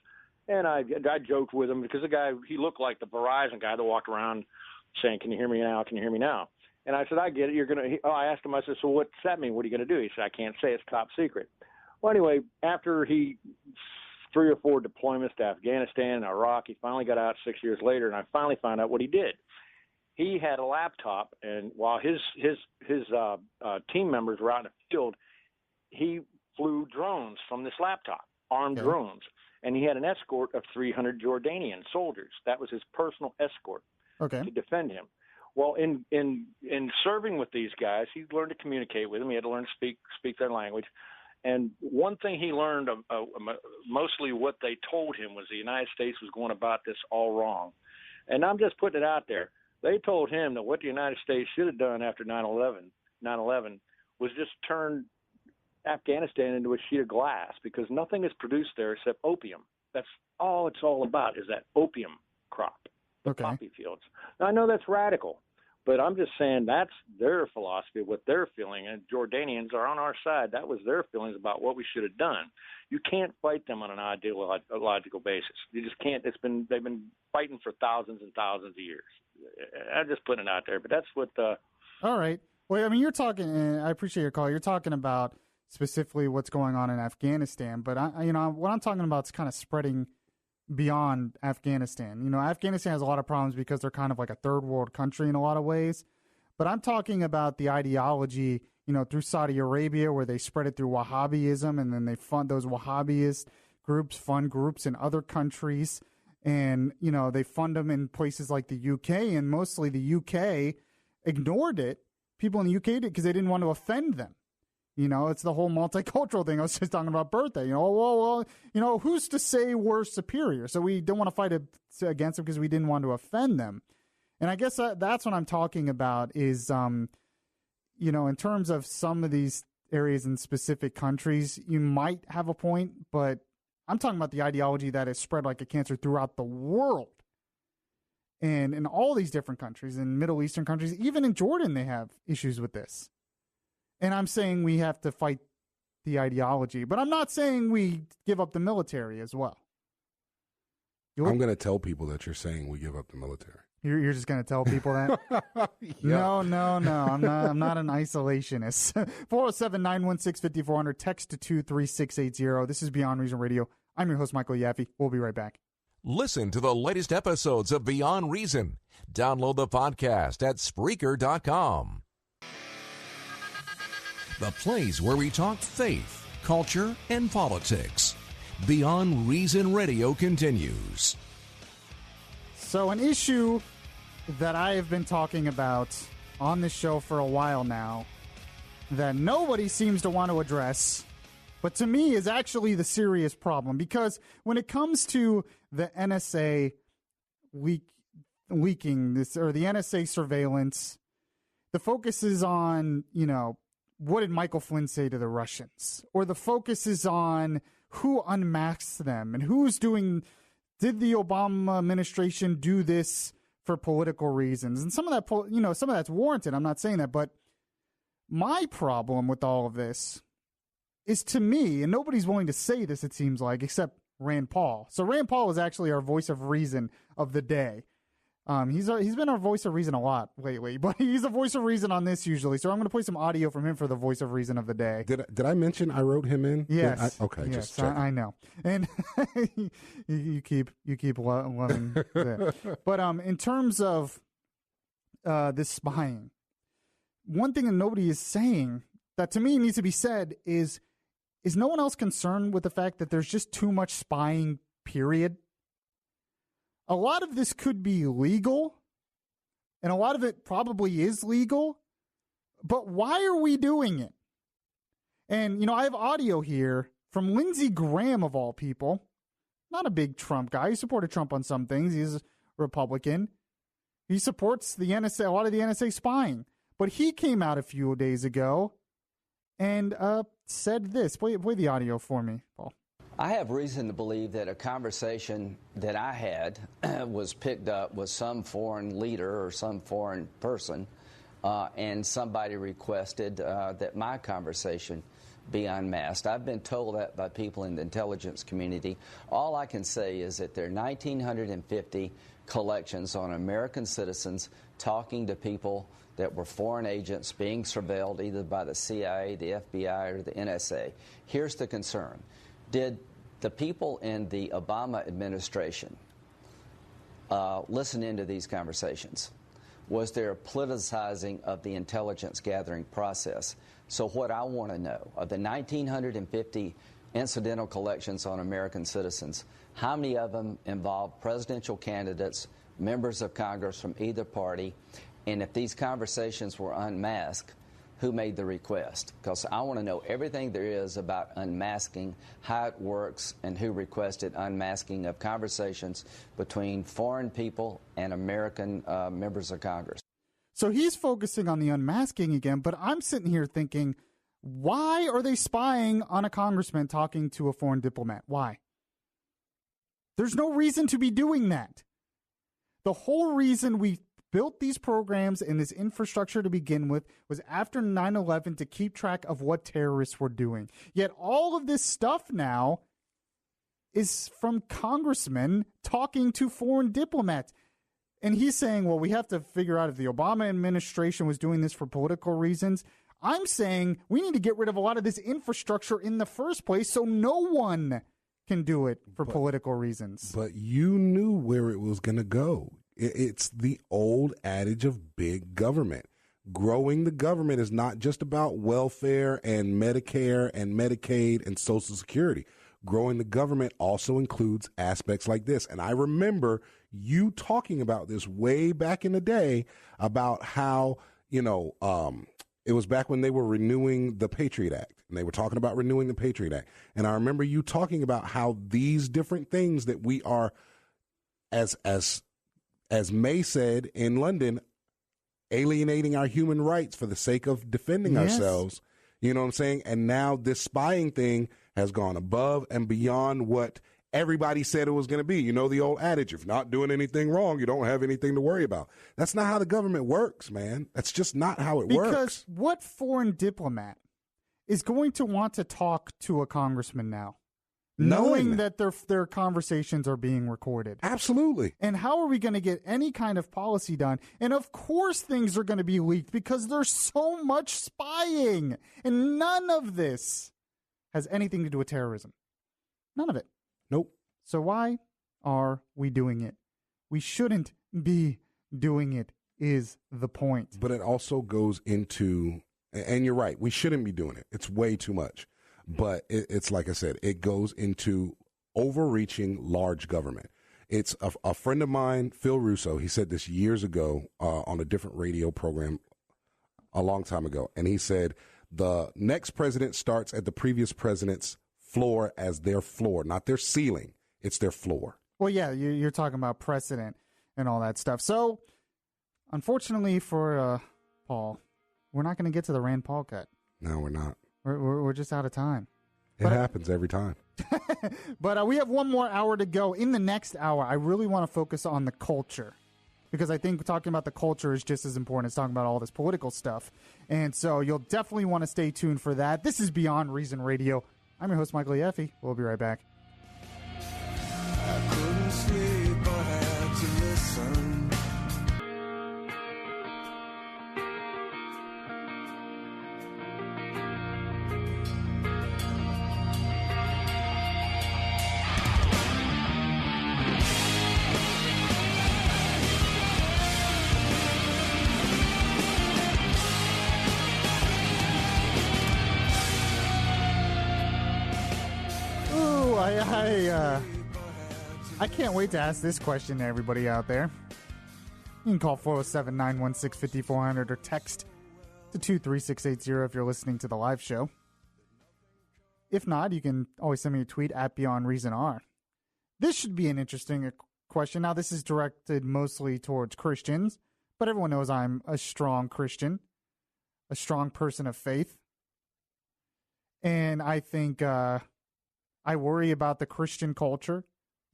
And I joked with him because the guy, he looked like the Verizon guy that walked around saying, "Can you hear me now? Can you hear me now?" And I said, "I get it. I asked him, I said, "So what's that mean? What are you going to do?" He said, "I can't say. It's top secret." Well, anyway, after 3 or 4 deployments to Afghanistan and Iraq, he finally got out 6 years later, and I finally found out what he did. He had a laptop, and while his team members were out in the field, he flew drones from this laptop, armed drones, and he had an escort of 300 Jordanian soldiers. That was his personal escort to defend him. Well, in serving with these guys, he learned to communicate with them. He had to learn to speak their language. And one thing he learned, mostly what they told him, was the United States was going about this all wrong. And I'm just putting it out there. They told him that what the United States should have done after 9/11 was just turn Afghanistan into a sheet of glass, because nothing is produced there except opium. That's all it's all about, is that opium crop, the poppy fields. Now, I know that's radical, but I'm just saying that's their philosophy, what they're feeling, and Jordanians are on our side. That was their feelings about what we should have done. You can't fight them on an ideological basis. You just can't. They've been fighting for thousands and thousands of years. I'm just putting it out there, but that's what. All right. Well, I mean, you're talking. I appreciate your call. You're talking about specifically what's going on in Afghanistan, but what I'm talking about is kind of spreading beyond Afghanistan. Afghanistan has a lot of problems because they're kind of like a third world country in a lot of ways. But I'm talking about the ideology, through Saudi Arabia, where they spread it through Wahhabism, and then they fund those Wahhabist groups, fund groups in other countries. And, they fund them in places like the UK, and mostly the UK ignored it. People in the UK did because they didn't want to offend them. It's the whole multicultural thing. I was just talking about birthday. Who's to say we're superior? So we don't want to fight against them because we didn't want to offend them. And I guess that's what I'm talking about is, in terms of some of these areas in specific countries, you might have a point, but I'm talking about the ideology that is spread like a cancer throughout the world. And in all these different countries, in Middle Eastern countries, even in Jordan, they have issues with this. And I'm saying we have to fight the ideology, but I'm not saying we give up the military as well. I'm going to tell people that you're saying we give up the military. You're just going to tell people that? No. I'm not an isolationist. 407-916-5400. Text to 23680. This is Beyond Reason Radio. I'm your host, Michael Yaffee. We'll be right back. Listen to the latest episodes of Beyond Reason. Download the podcast at Spreaker.com. The place where we talk faith, culture, and politics. Beyond Reason Radio continues. So an issue that I have been talking about on this show for a while now that nobody seems to want to address, but to me is actually the serious problem, because when it comes to the NSA leaking this, or the NSA surveillance, the focus is on, what did Michael Flynn say to the Russians? Or the focus is on who unmasked them and who's doing. Did the Obama administration do this for political reasons? And some of that, some of that's warranted. I'm not saying that, but my problem with all of this is, to me, and nobody's willing to say this, it seems like, except Rand Paul. So Rand Paul is actually our voice of reason of the day. He's been our voice of reason a lot lately, but he's a voice of reason on this usually. So I'm going to play some audio from him for the voice of reason of the day. Did I mention I wrote him in? Yes. Okay. Yes, just checking. I know. And you keep loving that. But in terms of this spying, one thing that nobody is saying that to me needs to be said is no one else concerned with the fact that there's just too much spying, period? A lot of this could be legal, and a lot of it probably is legal, but why are we doing it? And, I have audio here from Lindsey Graham, of all people. Not a big Trump guy. He supported Trump on some things. He's a Republican. He supports the NSA, a lot of the NSA spying. But he came out a few days ago and said this. Play the audio for me, Paul. I have reason to believe that a conversation that I had was picked up with some foreign leader or some foreign person, and somebody requested that my conversation be unmasked. I've been told that by people in the intelligence community. All I can say is that there are 1,950 collections on American citizens talking to people that were foreign agents being surveilled either by the CIA, the FBI, or the NSA. Here's the concern. Did the people in the Obama administration listen into these conversations? Was there a politicizing of the intelligence gathering process? So what I want to know, of the 1,950 incidental collections on American citizens, how many of them involve presidential candidates, members of Congress from either party, and if these conversations were unmasked, who made the request? Because I want to know everything there is about unmasking, how it works, and who requested unmasking of conversations between foreign people and American members of Congress. So he's focusing on the unmasking again, but I'm sitting here thinking, why are they spying on a congressman talking to a foreign diplomat? Why? There's no reason to be doing that. The whole reason we built these programs and this infrastructure to begin with was after 9/11 to keep track of what terrorists were doing. Yet all of this stuff now is from congressmen talking to foreign diplomats. And he's saying, well, we have to figure out if the Obama administration was doing this for political reasons. I'm saying we need to get rid of a lot of this infrastructure in the first place so no one can do it for political reasons. But you knew where it was going to go. It's the old adage of big government. Growing the government is not just about welfare and Medicare and Medicaid and Social Security. Growing the government also includes aspects like this. And I remember you talking about this way back in the day about how, it was back when they were renewing the Patriot Act, and they were talking about renewing the Patriot Act. And I remember you talking about how these different things that we are, as May said in London, alienating our human rights for the sake of defending ourselves. You know what I'm saying? And now this spying thing has gone above and beyond what everybody said it was going to be. You know the old adage, if you're not doing anything wrong, you don't have anything to worry about. That's not how the government works, man. That's just not how it works. Because what foreign diplomat is going to want to talk to a congressman now? Knowing that their conversations are being recorded. Absolutely. And how are we going to get any kind of policy done? And of course things are going to be leaked because there's so much spying. And none of this has anything to do with terrorism. None of it. Nope. So why are we doing it? We shouldn't be doing it is the point. But it also goes into, and you're right, we shouldn't be doing it. It's way too much. But it's like I said, it goes into overreaching large government. It's a friend of mine, Phil Russo, he said this years ago on a different radio program a long time ago. And he said, the next president starts at the previous president's floor as their floor, not their ceiling. It's their floor. Well, yeah, you're talking about precedent and all that stuff. So, unfortunately for Paul, we're not going to get to the Rand Paul cut. No, we're not. We're just out of time. It happens every time. But we have one more hour to go. In the next hour, I really want to focus on the culture, because I think talking about the culture is just as important as talking about all this political stuff. And so you'll definitely want to stay tuned for that. This is Beyond Reason Radio. I'm your host, Michael Yaffee. We'll be right back. I couldn't sleep, I had to listen. I can't wait to ask this question to everybody out there. You can call 407-916-5400 or text to 23680 if you're listening to the live show. If not, you can always send me a tweet at Beyond Reason R. This should be an interesting question. Now, this is directed mostly towards Christians, but everyone knows I'm a strong Christian. a strong person of faith. And I think I worry about the Christian culture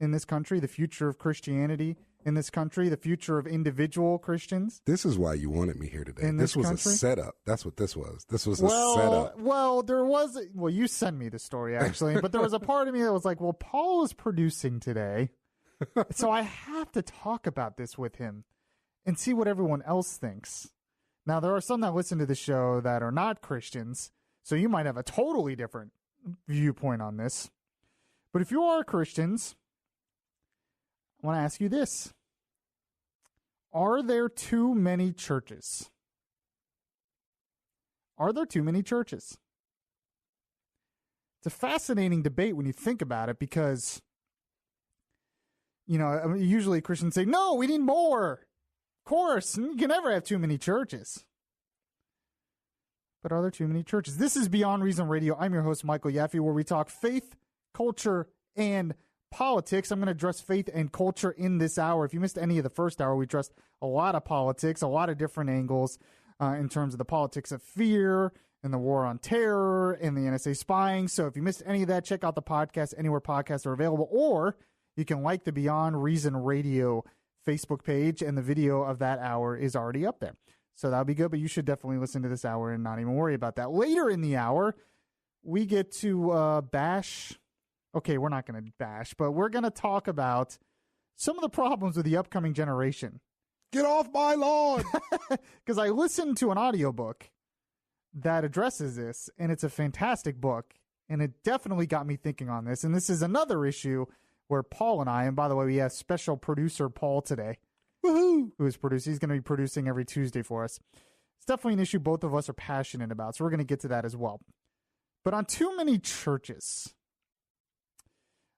in this country, the future of Christianity in this country, the future of individual Christians. This is why you wanted me here today. This was country. A setup. That's what this was. This was a setup. Well, you sent me the story, actually, but there was a part of me that was like, well, Paul is producing today, so I have to talk about this with him and see what everyone else thinks. Now, there are some that listen to the show that are not Christians, so you might have a totally different viewpoint on this. But if you are Christians, I want to ask you this. Are there too many churches? Are there too many churches? It's a fascinating debate when you think about it because, usually Christians say, no, we need more. Of course, you can never have too many churches. But are there too many churches? This is Beyond Reason Radio. I'm your host, Michael Yaffee, where we talk faith, culture, and politics. I'm going to address faith and culture in this hour. If you missed any of the first hour, we addressed a lot of politics, a lot of different angles in terms of the politics of fear and the war on terror and the NSA spying. So if you missed any of that, check out the podcast anywhere podcasts are available, or you can like the Beyond Reason Radio Facebook page, and the video of that hour is already up there. So that'll be good, but you should definitely listen to this hour and not even worry about that. Later in the hour, we get to bash. Okay, we're not going to bash, but we're going to talk about some of the problems with the upcoming generation. Get off my lawn! Because I listened to an audiobook that addresses this, and it's a fantastic book, and it definitely got me thinking on this. And this is another issue where Paul and I, and by the way, we have special producer Paul today, who is producing. He's going to be producing every Tuesday for us. It's definitely an issue both of us are passionate about, so we're going to get to that as well. But on too many churches,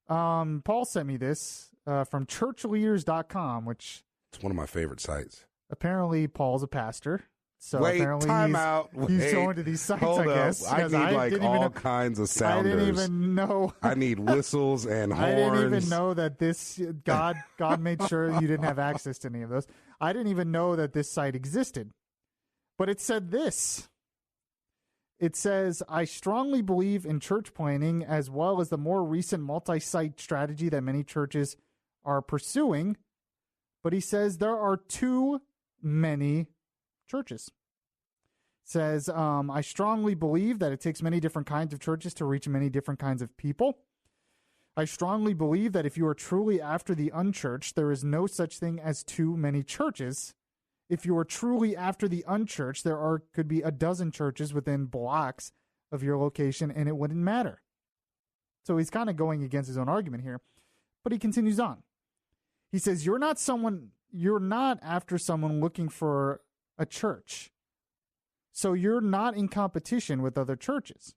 Paul sent me this from churchleaders.com, which it's one of my favorite sites. Apparently, Paul's a pastor. So Wait, apparently time out. He's going to these sites, I guess. I need all kinds of sounders. I didn't even know. I need whistles and horns. I didn't even know that this, God made sure you didn't have access to any of those. I didn't even know that this site existed. But it said this. It says, I strongly believe in church planning as well as the more recent multi-site strategy that many churches are pursuing. But he says there are too many churches. It says, I strongly believe that it takes many different kinds of churches to reach many different kinds of people. I strongly believe that if you are truly after the unchurched, there is no such thing as too many churches. If you are truly after the unchurched, there could be a dozen churches within blocks of your location, and it wouldn't matter. So he's kind of going against his own argument here, but he continues on. He says, you're not after someone looking for a church. So you're not in competition with other churches.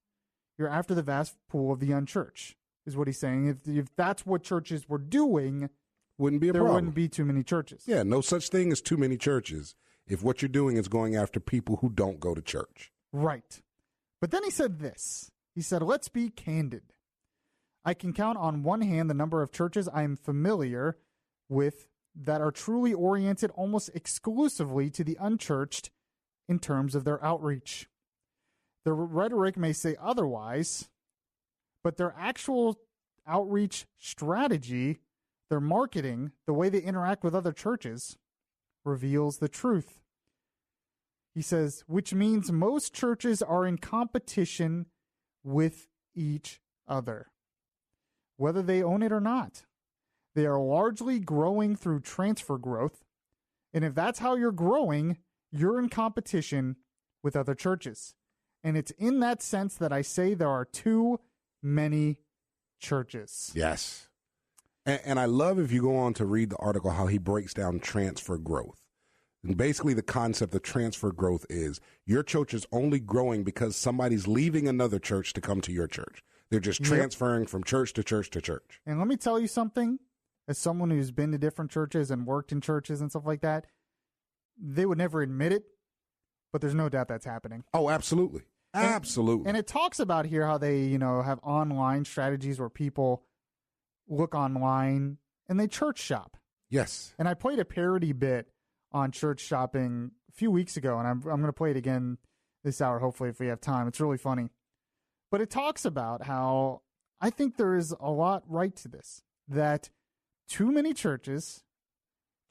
You're after the vast pool of the unchurched, is what he's saying. If that's what churches were doing, wouldn't be a there problem. wouldn't be too many churches. Yeah, no such thing as too many churches if what you're doing is going after people who don't go to church. Right. But then he said this. He said, let's be candid. I can count on one hand the number of churches I am familiar with that are truly oriented almost exclusively to the unchurched in terms of their outreach. The rhetoric may say otherwise, but their actual outreach strategy, their marketing, the way they interact with other churches, reveals the truth. He says, which means most churches are in competition with each other, whether they own it or not. They are largely growing through transfer growth, and if that's how you're growing, you're in competition with other churches. And it's in that sense that I say there are too many churches. Yes. And I love if you go on to read the article how he breaks down transfer growth. And basically the concept of transfer growth is your church is only growing because somebody's leaving another church to come to your church. They're just transferring from church to church to church. And let me tell you something, as someone who's been to different churches and worked in churches and stuff like that, they would never admit it, but there's no doubt that's happening. Oh, absolutely. Absolutely. And it talks about here how they, have online strategies where people look online and they church shop. Yes. And I played a parody bit on church shopping a few weeks ago, and I'm going to play it again this hour, hopefully, if we have time. It's really funny. But it talks about how I think there is a lot right to this, that too many churches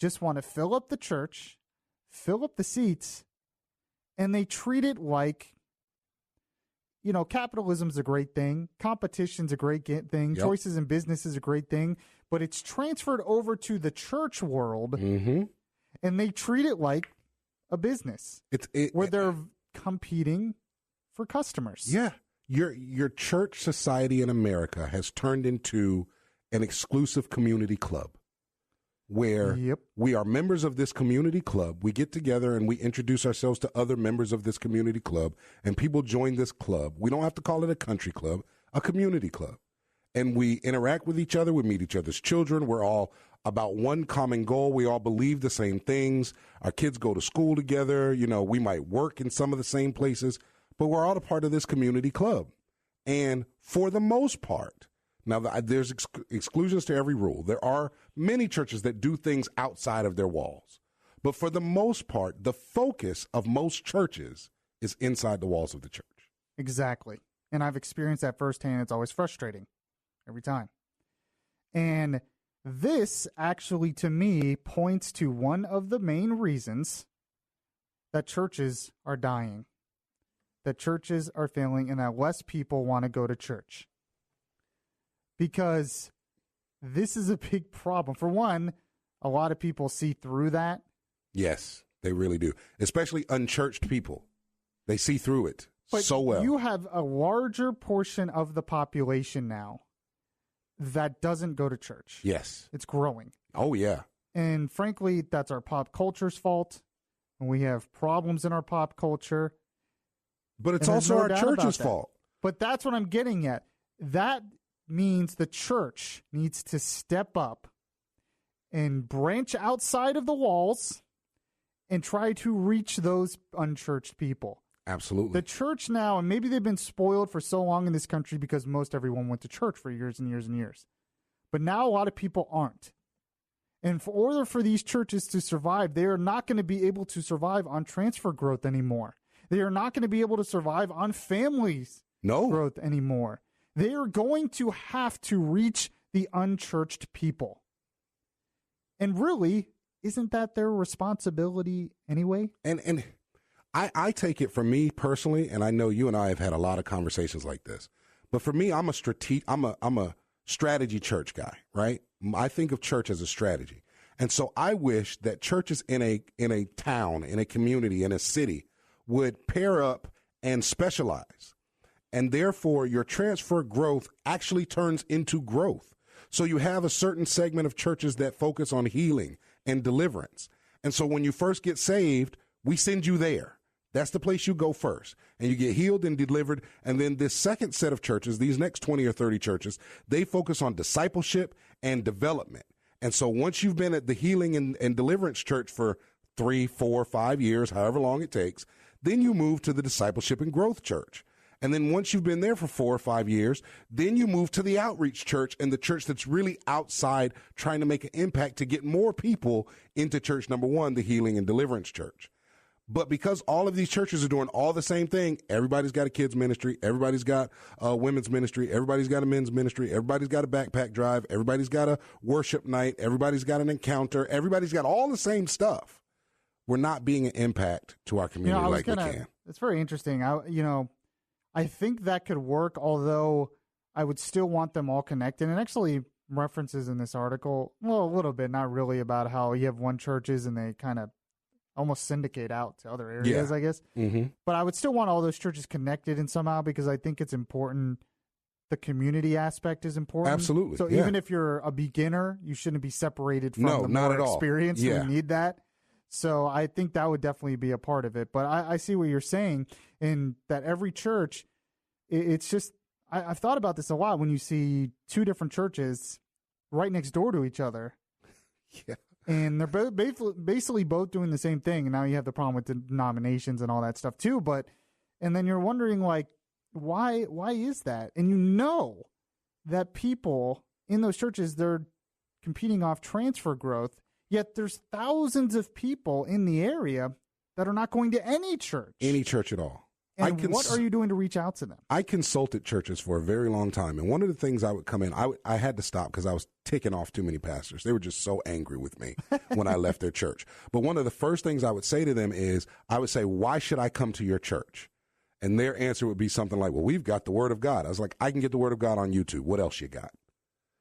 just want to fill up the church, fill up the seats, and they treat it like, you know, capitalism's a great thing, competition's a great thing, choices in business is a great thing, but it's transferred over to the church world, and they treat it like a business where they're competing for customers. Yeah. Your church society in America has turned into an exclusive community club where we are members of this community club. We get together and we introduce ourselves to other members of this community club, and people join this club. We don't have to call it a country club, a community club. And we interact with each other. We meet each other's children. We're all about one common goal. We all believe the same things. Our kids go to school together. You know, we might work in some of the same places, but we're all a part of this community club. And for the most part, now there's exclusions to every rule. There are many churches that do things outside of their walls. But for the most part, the focus of most churches is inside the walls of the church. Exactly. And I've experienced that firsthand. It's always frustrating every time. And this actually, to me, points to one of the main reasons that churches are dying, that churches are failing, and that less people want to go to church. Because this is a big problem. For one, a lot of people see through that. Yes, they really do. Especially unchurched people. They see through it so well. You have a larger portion of the population now that doesn't go to church. Yes. It's growing. Oh, yeah. And frankly, that's our pop culture's fault. And we have problems in our pop culture. But it's also our church's fault. But that's what I'm getting at. That means the church needs to step up and branch outside of the walls and try to reach those unchurched people. Absolutely. The church now, and maybe they've been spoiled for so long in this country because most everyone went to church for years and years and years. But now a lot of people aren't. And in order for these churches to survive, they are not going to be able to survive on transfer growth anymore. They are not going to be able to survive on families growth anymore. They are going to have to reach the unchurched people. And really, isn't that their responsibility anyway? And I take it from me personally, and I know you and I have had a lot of conversations like this. But for me, I'm a strategy church guy, right? I think of church as a strategy. And so I wish that churches in a town, in a community, in a city would pair up and specialize. And therefore, your transfer growth actually turns into growth. So you have a certain segment of churches that focus on healing and deliverance. And so when you first get saved, we send you there. That's the place you go first. And you get healed and delivered. And then this second set of churches, these next 20 or 30 churches, they focus on discipleship and development. And so once you've been at the healing and deliverance church for 3, 4, 5 years, however long it takes, then you move to the discipleship and growth church. And then once you've been there for 4 or 5 years, then you move to the outreach church and the church that's really outside trying to make an impact to get more people into church number 1, the healing and deliverance church. But because all of these churches are doing all the same thing, everybody's got a kids ministry, everybody's got a women's ministry, everybody's got a men's ministry, everybody's got a backpack drive, everybody's got a worship night, everybody's got an encounter, everybody's got all the same stuff. We're not being an impact to our community we can. It's very interesting. I think that could work, although I would still want them all connected. And actually references in this article, well, a little bit, not really, about how you have one churches and they kind of almost syndicate out to other areas, I guess. Mm-hmm. But I would still want all those churches connected in somehow because I think it's important. The community aspect is important. Absolutely. So even if you're a beginner, you shouldn't be separated from the not more at all. experience. Yeah. We need that. So I think that would definitely be a part of it. But I see what you're saying in that every church, it's just, I've thought about this a lot when you see 2 different churches right next door to each other. Yeah. And they're basically both doing the same thing. And now you have the problem with the denominations and all that stuff too. And then you're wondering, like, why is that? And you know that people in those churches, they're competing off transfer growth. Yet there's thousands of people in the area that are not going to any church. Any church at all. And what are you doing to reach out to them? I consulted churches for a very long time. And one of the things I would come in, I had to stop because I was ticking off too many pastors. They were just so angry with me when I left their church. But one of the first things I would say to them is, I would say, why should I come to your church? And their answer would be something like, well, we've got the Word of God. I was like, I can get the Word of God on YouTube. What else you got?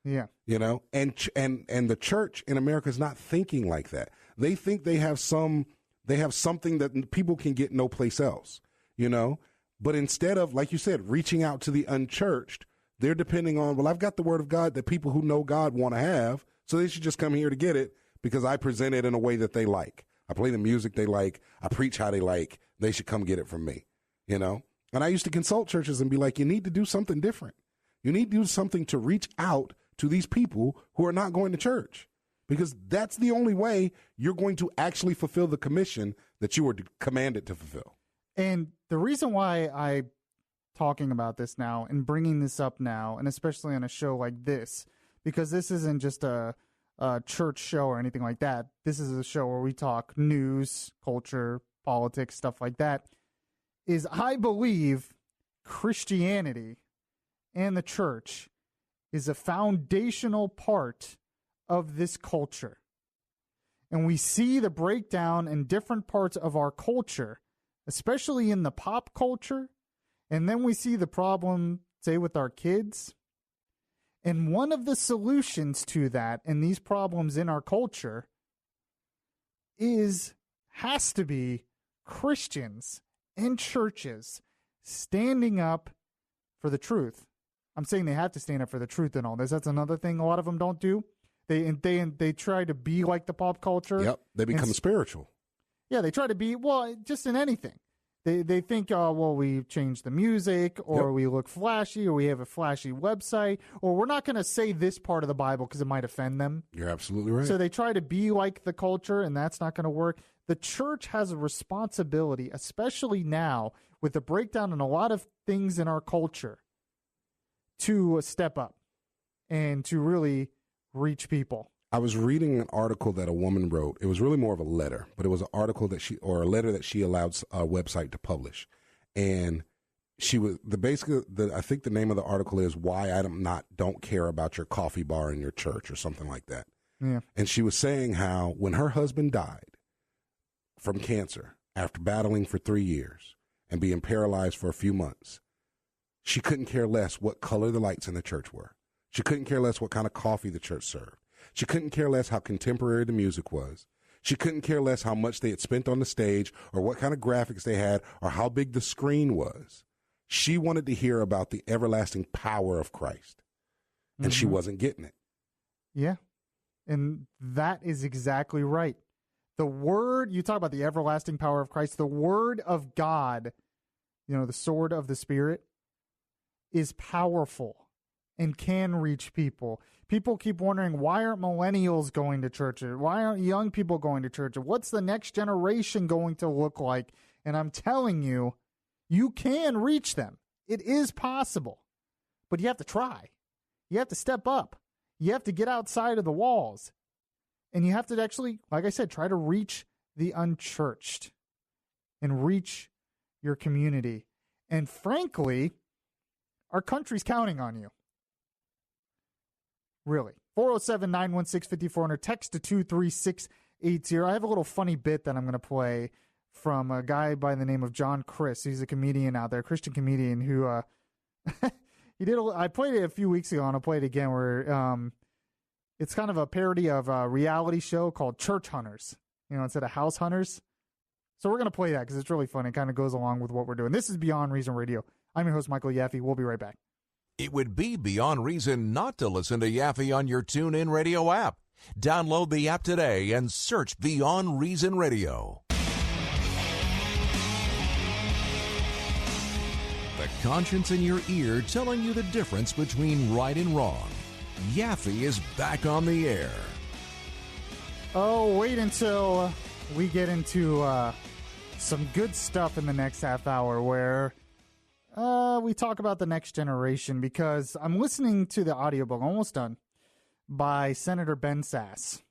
Yeah. You know, and the church in America is not thinking like that. They think they have something that people can get no place else. You know, but instead of, like you said, reaching out to the unchurched, they're depending on, well, I've got the Word of God that people who know God want to have, so they should just come here to get it because I present it in a way that they like. I play the music they like. I preach how they like. They should come get it from me, you know? And I used to consult churches and be like, you need to do something different. You need to do something to reach out to these people who are not going to church, because that's the only way you're going to actually fulfill the commission that you were commanded to fulfill. And the reason why I'm talking about this now and bringing this up now, and especially on a show like this, because this isn't just a church show or anything like that. This is a show where we talk news, culture, politics, stuff like that, is I believe Christianity and the church is a foundational part of this culture. And we see the breakdown in different parts of our culture, especially in the pop culture, and then we see the problem, say, with our kids. And one of the solutions to that and these problems in our culture has to be Christians and churches standing up for the truth. I'm saying they have to stand up for the truth and all this. That's another thing a lot of them don't do. They try to be like the pop culture. Yep, they become spiritual. Yeah, they try to be, well, just in anything. They think, oh, well, we changed the music, or we look flashy, or we have a flashy website, or we're not going to say this part of the Bible because it might offend them. You're absolutely right. So they try to be like the culture, and that's not going to work. The church has a responsibility, especially now with the breakdown in a lot of things in our culture, to step up and to really reach people. I was reading an article that a woman wrote. It was really more of a letter, but it was an article that a letter that she allowed a website to publish. And she was I think the name of the article is Why I Don't Care About Your Coffee Bar in Your Church, or something like that. Yeah. And she was saying how when her husband died from cancer after battling for 3 years and being paralyzed for a few months, she couldn't care less what color the lights in the church were. She couldn't care less what kind of coffee the church served. She couldn't care less how contemporary the music was. She couldn't care less how much they had spent on the stage or what kind of graphics they had or how big the screen was. She wanted to hear about the everlasting power of Christ, and she wasn't getting it. Yeah, and that is exactly right. The word, you talk about the everlasting power of Christ, the word of God, the sword of the Spirit, is powerful and can reach people. People keep wondering, why aren't millennials going to church? Why aren't young people going to church? What's the next generation going to look like? And I'm telling you, you can reach them. It is possible. But you have to try. You have to step up. You have to get outside of the walls. And you have to actually, like I said, try to reach the unchurched and reach your community. And frankly, our country's counting on you. Really. 407-916-5400. Text to 23680. I have a little funny bit that I'm going to play from a guy by the name of John Chris. He's a comedian out there, a Christian comedian who I played it a few weeks ago, and I'll play it again, where it's kind of a parody of a reality show called Church Hunters, instead of House Hunters. So we're going to play that because it's really fun. It kind of goes along with what we're doing. This is Beyond Reason Radio. I'm your host, Michael Yaffee. We'll be right back. It would be beyond reason not to listen to Yaffee on your TuneIn Radio app. Download the app today and search Beyond Reason Radio. The conscience in your ear telling you the difference between right and wrong. Yaffee is back on the air. Oh, wait until we get into some good stuff in the next half hour where we talk about the next generation, because I'm listening to the audiobook, almost done, by Senator Ben Sasse.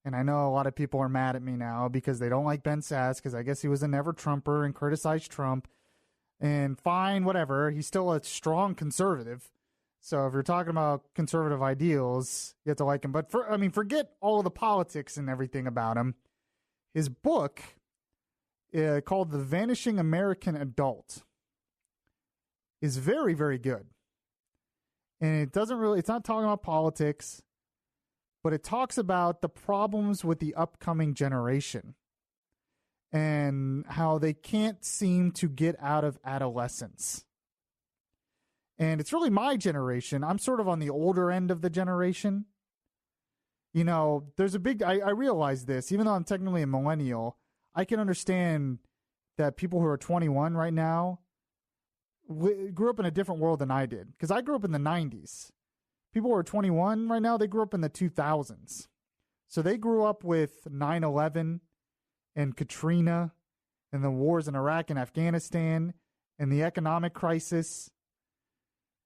And I know a lot of people are mad at me now because they don't like Ben Sasse, because I guess he was a never-Trumper and criticized Trump. And fine, whatever. He's still a strong conservative. So if you're talking about conservative ideals, you have to like him. But forget all of the politics and everything about him. His book, called The Vanishing American Adult, is very, very good. And it's not talking about politics, but it talks about the problems with the upcoming generation and how they can't seem to get out of adolescence. And it's really my generation. I'm sort of on the older end of the generation. You know, there's a big, I realize this, even though I'm technically a millennial, I can understand that people who are 21 right now grew up in a different world than I did. Because I grew up in the 90s. People who are 21 right now, they grew up in the 2000s. So they grew up with 9/11 and Katrina and the wars in Iraq and Afghanistan and the economic crisis.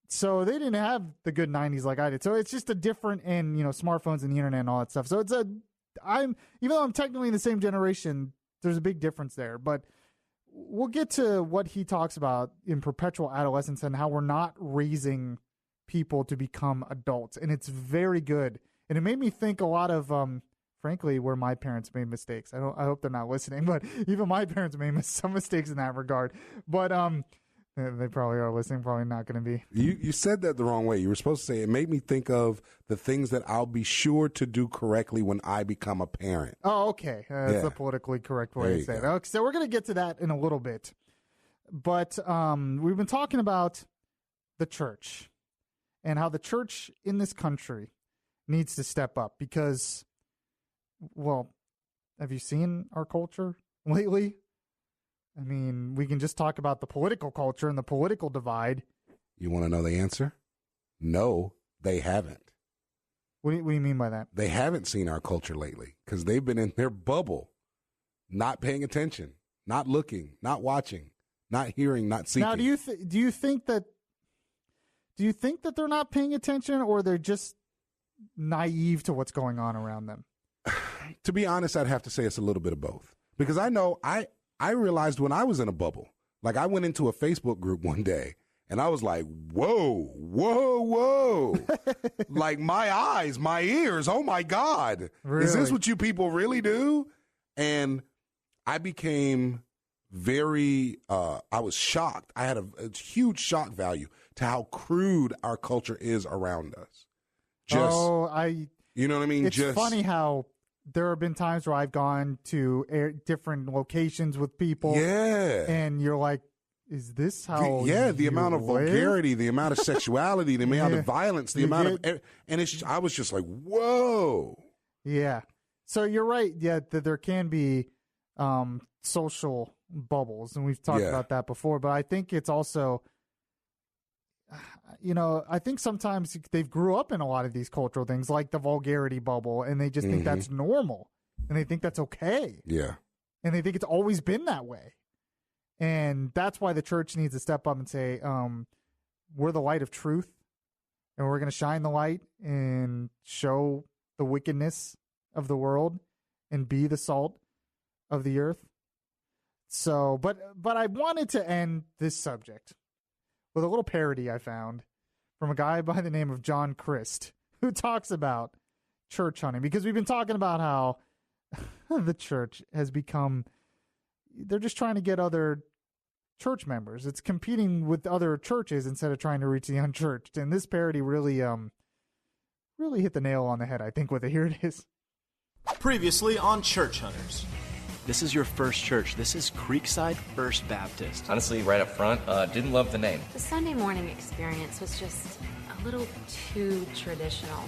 So they didn't have the good 90s like I did. So it's just a different, and, you know, smartphones and the internet and all that stuff. So even though I'm technically in the same generation, there's a big difference there. But we'll get to what he talks about in perpetual adolescence and how we're not raising people to become adults. And it's very good. And it made me think a lot of, frankly, where my parents made mistakes. I hope they're not listening, but even my parents made some mistakes in that regard. But they probably are listening, probably not going to be. You said that the wrong way. You were supposed to say, it made me think of the things that I'll be sure to do correctly when I become a parent. Oh, okay. That's the politically correct way to say it. Okay, so we're going to get to that in a little bit. But we've been talking about the church and how the church in this country needs to step up because, well, have you seen our culture lately? I mean, we can just talk about the political culture and the political divide. You want to know the answer? No, they haven't. What do you mean by that? They haven't seen our culture lately because they've been in their bubble, not paying attention, not looking, not watching, not hearing, not seeking. Now, do you think that they're not paying attention, or they're just naive to what's going on around them? To be honest, I'd have to say it's a little bit of both, because I know I realized when I was in a bubble, like I went into a Facebook group one day and I was like, whoa, whoa, whoa. Like my eyes, my ears, oh my God. Really? Is this what you people really do? And I became very, I was shocked. I had a huge shock value to how crude our culture is around us. You know what I mean? It's funny how there have been times where I've gone to different locations with people. Yeah. And you're like, is this how the amount of live? vulgarity, the amount of sexuality, the amount of violence, the amount of... And I was just like, whoa. Yeah. So you're right. Yeah, that there can be social bubbles. And we've talked about that before. But I think it's also... You know, I think sometimes they've grew up in a lot of these cultural things, like the vulgarity bubble, and they just think that's normal, and they think that's okay. Yeah. And they think it's always been that way. And that's why the church needs to step up and say, we're the light of truth, and we're going to shine the light and show the wickedness of the world and be the salt of the earth. So, but I wanted to end this subject with a little parody I found from a guy by the name of John Christ, who talks about church hunting, because we've been talking about how the church has become, they're just trying to get other church members. It's competing with other churches instead of trying to reach the unchurched. And this parody really hit the nail on the head, I think, with it. Here it is. Previously on Church Hunters. This is your first church. This is Creekside First Baptist. Honestly, right up front, didn't love the name. The Sunday morning experience was just a little too traditional.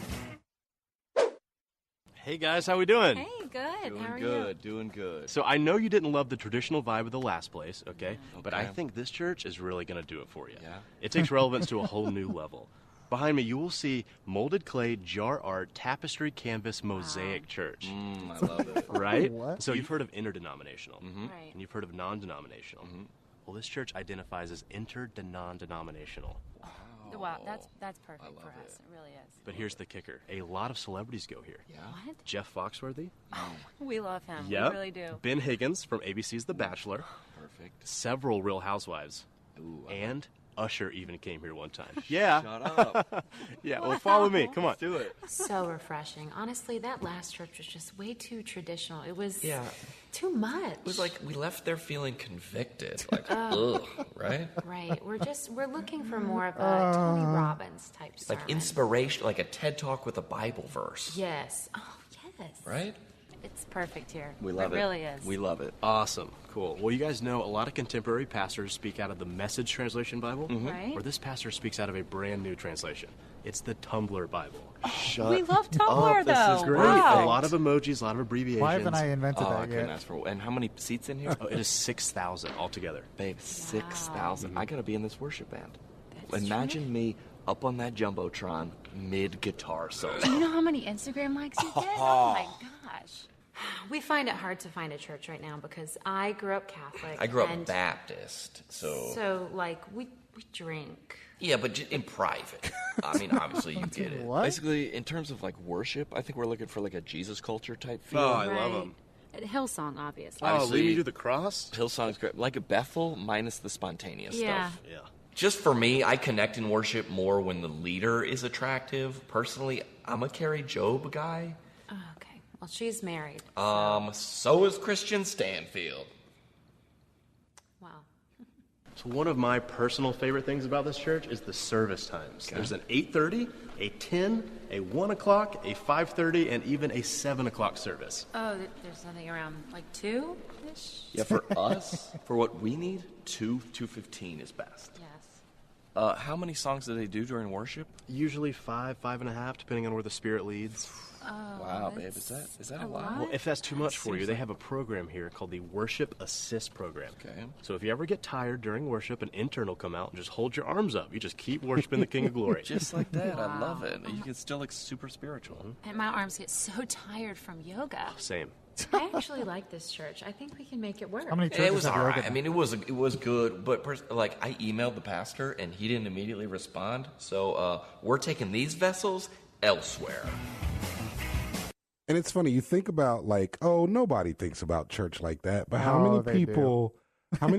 Hey guys, how we doing? Hey, good. How are you? Doing good. So I know you didn't love the traditional vibe of the last place, okay? But I think this church is really going to do it for you. Yeah? It takes relevance to a whole new level. Behind me, you will see molded clay, jar art, tapestry, canvas, mosaic church. I love it. Right? What? So you've heard of interdenominational, Right. and you've heard of non-denominational. Well, this church identifies as inter-non-denominational. Wow, that's perfect for us. It really is. But here's the kicker. A lot of celebrities go here. Yeah? What? Jeff Foxworthy. We love him. Yep. We really do. Ben Higgins from ABC's The Bachelor. Perfect. Several Real Housewives. And Usher even came here one time. Yeah. Shut up. Yeah, well, follow me. Come on. Let's do it. So refreshing. Honestly, that last church was just way too traditional. It was too much. It was like we left there feeling convicted. Like, ugh, right? Right. We're looking for more of a Tony Robbins type sermon. Like inspiration, like a TED Talk with a Bible verse. Yes. Oh, yes. Right? It's perfect here. We love it. It really is. We love it. Awesome. Cool. Well, you guys know a lot of contemporary pastors speak out of the Message Translation Bible. Right. Or this pastor speaks out of a brand new translation. It's the Tumblr Bible. We love Tumblr, though. This is great. Wow. A lot of emojis, a lot of abbreviations. Why haven't I invented that I yet? couldn't ask for. And how many seats in here? Oh, it is 6,000 altogether. Babe, 6,000. I gotta be in this worship band. That's Imagine me up on that jumbotron mid guitar solo. Do you know how many Instagram likes you get? Oh my gosh. We find it hard to find a church right now because I grew up Catholic. I grew up Baptist, So, like, we drink. Yeah, but in private. I mean, obviously you get it. What? Basically, in terms of like worship, I think we're looking for like a Jesus culture type feel. Oh, I love them. Hillsong, obviously. Oh, lead me to the cross? Hillsong's great. Like a Bethel minus the spontaneous stuff. Yeah. Just for me, I connect in worship more when the leader is attractive. Personally, I'm a Carrie Job guy. Oh, okay. Well, she's married. So is Christian Stanfield. Wow. So one of my personal favorite things about this church is the service times. Okay. There's an 8:30, a 10, a 1 o'clock, a 5:30, and even a 7 o'clock service. Oh, there's nothing around, like, 2-ish? Yeah, for us, for what we need, 2:15 is best. Yes. How many songs do they do during worship? Usually 5.5, depending on where the Spirit leads. Oh, Wow, babe, is that a lot? Well, if that's too much for you, they have a program here called the Worship Assist Program. Okay. So if you ever get tired during worship, an intern will come out and just hold your arms up. You just keep worshiping the King of Glory. Just like that. I love it. You can still look super spiritual. And my arms get so tired from yoga. Same. I actually like this church. I think we can make it work. How many churches It was have all yoga right. now? I mean, it was good, but I emailed the pastor and he didn't immediately respond. So we're taking these vessels elsewhere. And it's funny, you think about like, oh, nobody thinks about church like that. But how many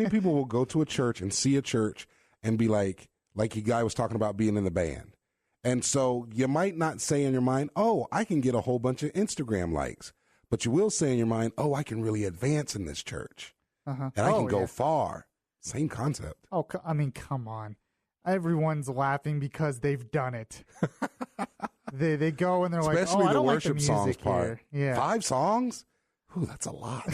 people will go to a church and see a church and be like the guy was talking about being in the band. And so you might not say in your mind, oh, I can get a whole bunch of Instagram likes. But you will say in your mind, oh, I can really advance in this church. Uh-huh. And I can go far. Same concept. Oh, I mean, come on. Everyone's laughing because they've done it. They go and they're Especially like, oh, I the don't worship like the songs music part. here. Yeah. 5 songs? Ooh, that's a lot.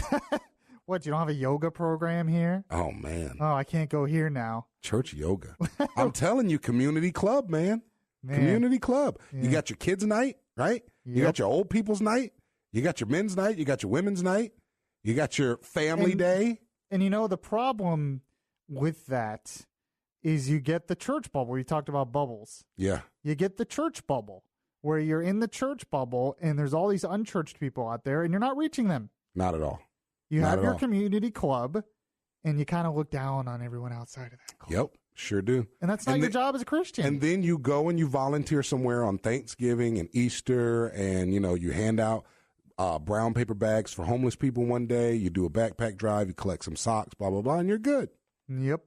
What, you don't have a yoga program here? Oh, man. Oh, I can't go here now. Church yoga. I'm telling you, community club, man. Community club. Yeah. You got your kids' night, right? You got your old people's night. You got your men's night. You got your women's night. You got your family day. And, you know, the problem with that is you get the church bubble. You talked about bubbles. Yeah. You get the church bubble where you're in the church bubble and there's all these unchurched people out there and you're not reaching them. Not at all. You Not have at your all. community club and you kind of look down on everyone outside of that club. Yep, sure do. And that's not your job as a Christian. And then you go and you volunteer somewhere on Thanksgiving and Easter, and, you know, you hand out brown paper bags for homeless people one day. You do a backpack drive. You collect some socks, blah, blah, blah, and you're good. Yep.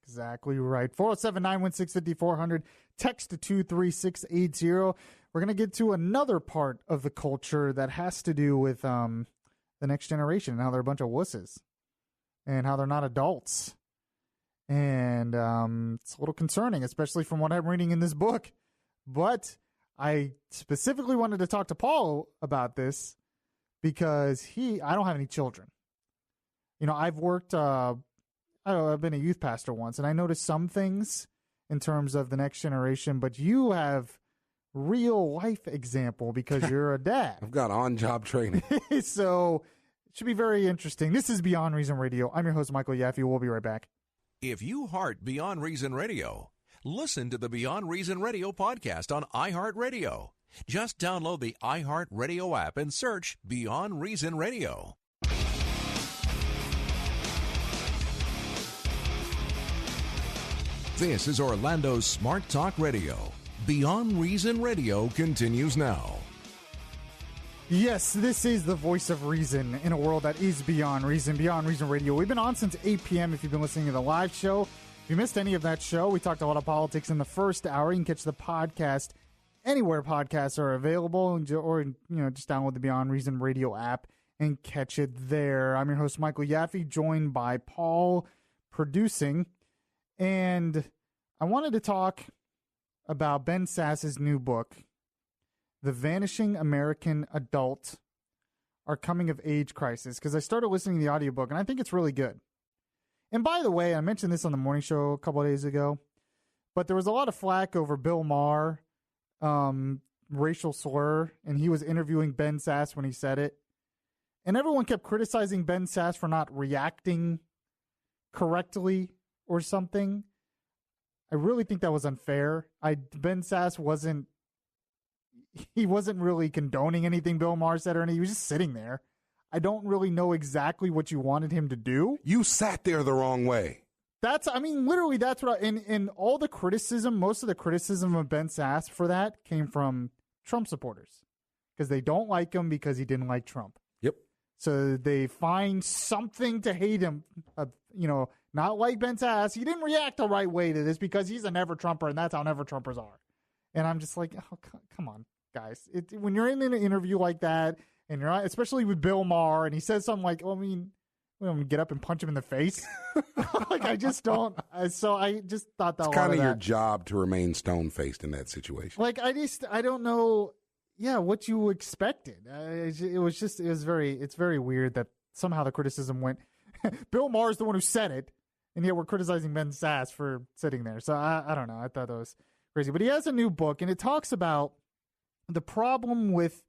Exactly right. 407-916-5400. Text to 23680. We're going to get to another part of the culture that has to do with the next generation and how they're a bunch of wusses and how they're not adults. And it's a little concerning, especially from what I'm reading in this book. But I specifically wanted to talk to Paul about this because I don't have any children. You know, I've worked, I've been a youth pastor once, and I noticed some things in terms of the next generation, but you have real life example because you're a dad. I've got on-job training. So it should be very interesting. This is Beyond Reason Radio. I'm your host, Michael Yaffee. We'll be right back. If you heart Beyond Reason Radio, listen to the Beyond Reason Radio podcast on iHeartRadio. Just download the iHeartRadio app and search Beyond Reason Radio. This is Orlando's Smart Talk Radio. Beyond Reason Radio continues now. Yes, this is the voice of reason in a world that is beyond reason. Beyond Reason Radio. We've been on since 8 p.m. if you've been listening to the live show. If you missed any of that show, we talked a lot of politics in the first hour. You can catch the podcast anywhere podcasts are available, or just download the Beyond Reason Radio app and catch it there. I'm your host, Michael Yaffee, joined by Paul producing, and I wanted to talk about Ben Sass's new book, The Vanishing American Adult, Our Coming of Age Crisis, because I started listening to the audiobook, and I think it's really good. And by the way, I mentioned this on the morning show a couple of days ago, but there was a lot of flack over Bill Maher, racial slur, and he was interviewing Ben Sass when he said it. And everyone kept criticizing Ben Sass for not reacting correctly or something. I really think that was unfair. Ben Sass wasn't really condoning anything Bill Maher said or anything. He was just sitting there. I don't really know exactly what you wanted him to do. You sat there the wrong way. Literally, that's what in all the criticism, most of the criticism of Ben Sass for that came from Trump supporters because they don't like him because he didn't like Trump. Yep. So they find something to hate him, not like Ben Sass. He didn't react the right way to this because he's a never-Trumper, and that's how never-Trumpers are. And I'm just like, oh, come on, guys. When you're in an interview like that, and you're not, especially with Bill Maher, and he says something like, I'm going to get up and punch him in the face. I just don't. So I just thought that was kind of your job to remain stone-faced in that situation. I don't know, what you expected. It's very weird that somehow the criticism went, Bill Maher's the one who said it, and yet we're criticizing Ben Sass for sitting there. So I don't know. I thought that was crazy. But he has a new book, and it talks about the problem with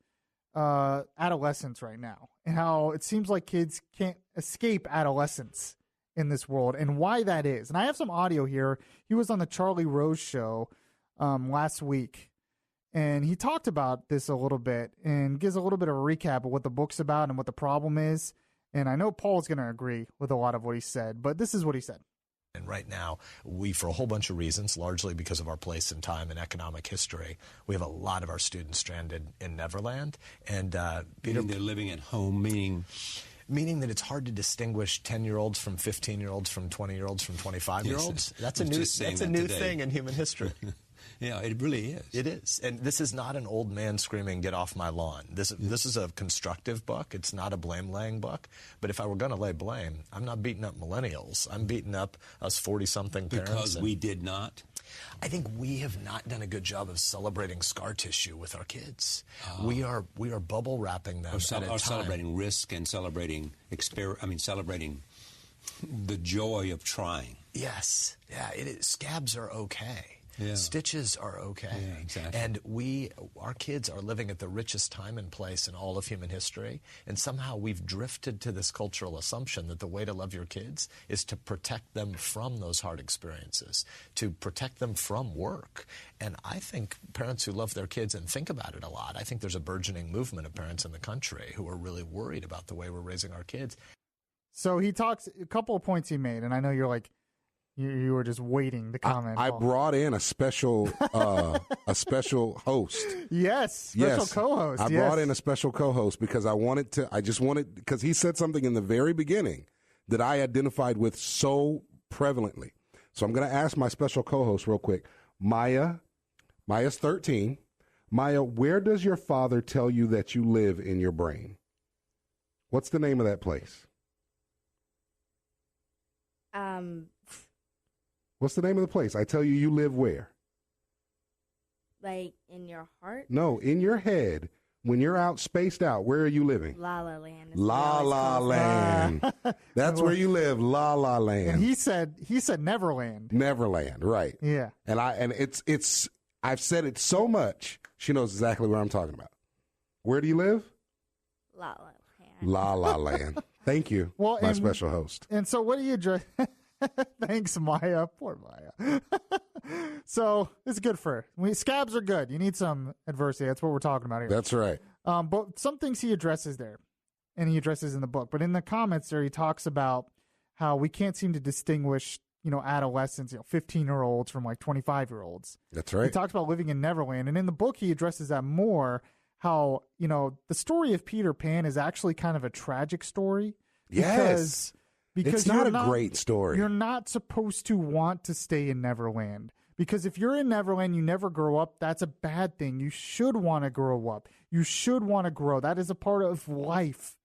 adolescence right now and how it seems like kids can't escape adolescence in this world and why that is. And I have some audio here. He was on the Charlie Rose show last week, and he talked about this a little bit and gives a little bit of a recap of what the book's about and what the problem is. And I know Paul's going to agree with a lot of what he said, but this is what he said. And right now, for a whole bunch of reasons, largely because of our place in time and economic history, we have a lot of our students stranded in Neverland. And Peter, they're living at home, meaning that it's hard to distinguish 10-year-olds from 15-year-olds from 20-year-olds from 25-year-olds. That's a new thing in human history. Yeah, it really is. It is. And this is not an old man screaming, get off my lawn. This is a constructive book. It's not a blame-laying book. But if I were going to lay blame, I'm not beating up millennials. I'm beating up us 40-something parents. Because we did not? I think we have not done a good job of celebrating scar tissue with our kids. We are bubble wrapping them at a time. Celebrating risk and celebrating the joy of trying. Yes. Yeah, it is. Scabs are okay. Yeah. Stitches are okay. Yeah, exactly. And our kids are living at the richest time and place in all of human history. And somehow we've drifted to this cultural assumption that the way to love your kids is to protect them from those hard experiences, to protect them from work. And I think parents who love their kids and think about it a lot, I think there's a burgeoning movement of parents in the country who are really worried about the way we're raising our kids. So he talks, a couple of points he made, and I know you're like, you were just waiting to comment. I brought in a special host. Yes, special co-host. I brought in a special co-host because because he said something in the very beginning that I identified with so prevalently. So I'm going to ask my special co-host real quick. Maya's 13. Maya, where does your father tell you that you live in your brain? What's the name of that place? What's the name of the place? I tell you, you live where? Like in your heart? No, in your head. When you're out, spaced out, where are you living? La La Land. La La Land. That's where you live, La La Land. And he said Neverland. Neverland, right. Yeah. And I've said it so much, she knows exactly what I'm talking about. Where do you live? La La Land. La La Land. Thank you, my special host. And so what do you address? Thanks, Maya. Poor Maya. So it's good for her. Scabs are good. You need some adversity. That's what we're talking about here. That's right. But some things he addresses there, and he addresses in the book. But in the comments there, he talks about how we can't seem to distinguish, adolescents, 15-year-olds from like 25-year-olds. That's right. He talks about living in Neverland. And in the book, he addresses that more, how, the story of Peter Pan is actually kind of a tragic story. Yes. Because it's not a great story. You're not supposed to want to stay in Neverland. Because if you're in Neverland, you never grow up, that's a bad thing. You should want to grow up. You should want to grow. That is a part of life,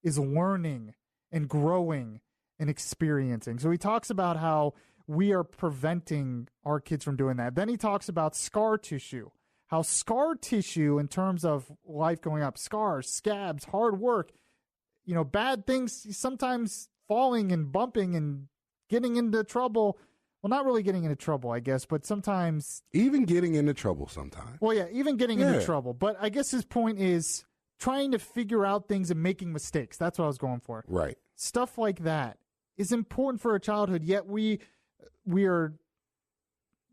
is learning and growing and experiencing. So he talks about how we are preventing our kids from doing that. Then he talks about scar tissue, how scar tissue in terms of life going up, scars, scabs, hard work, bad things, sometimes falling and bumping and getting into trouble. Well, not really getting into trouble, I guess, but sometimes... Even getting into trouble sometimes. Well, yeah, even getting into trouble. But I guess his point is trying to figure out things and making mistakes. That's what I was going for. Right. Stuff like that is important for a childhood, yet we are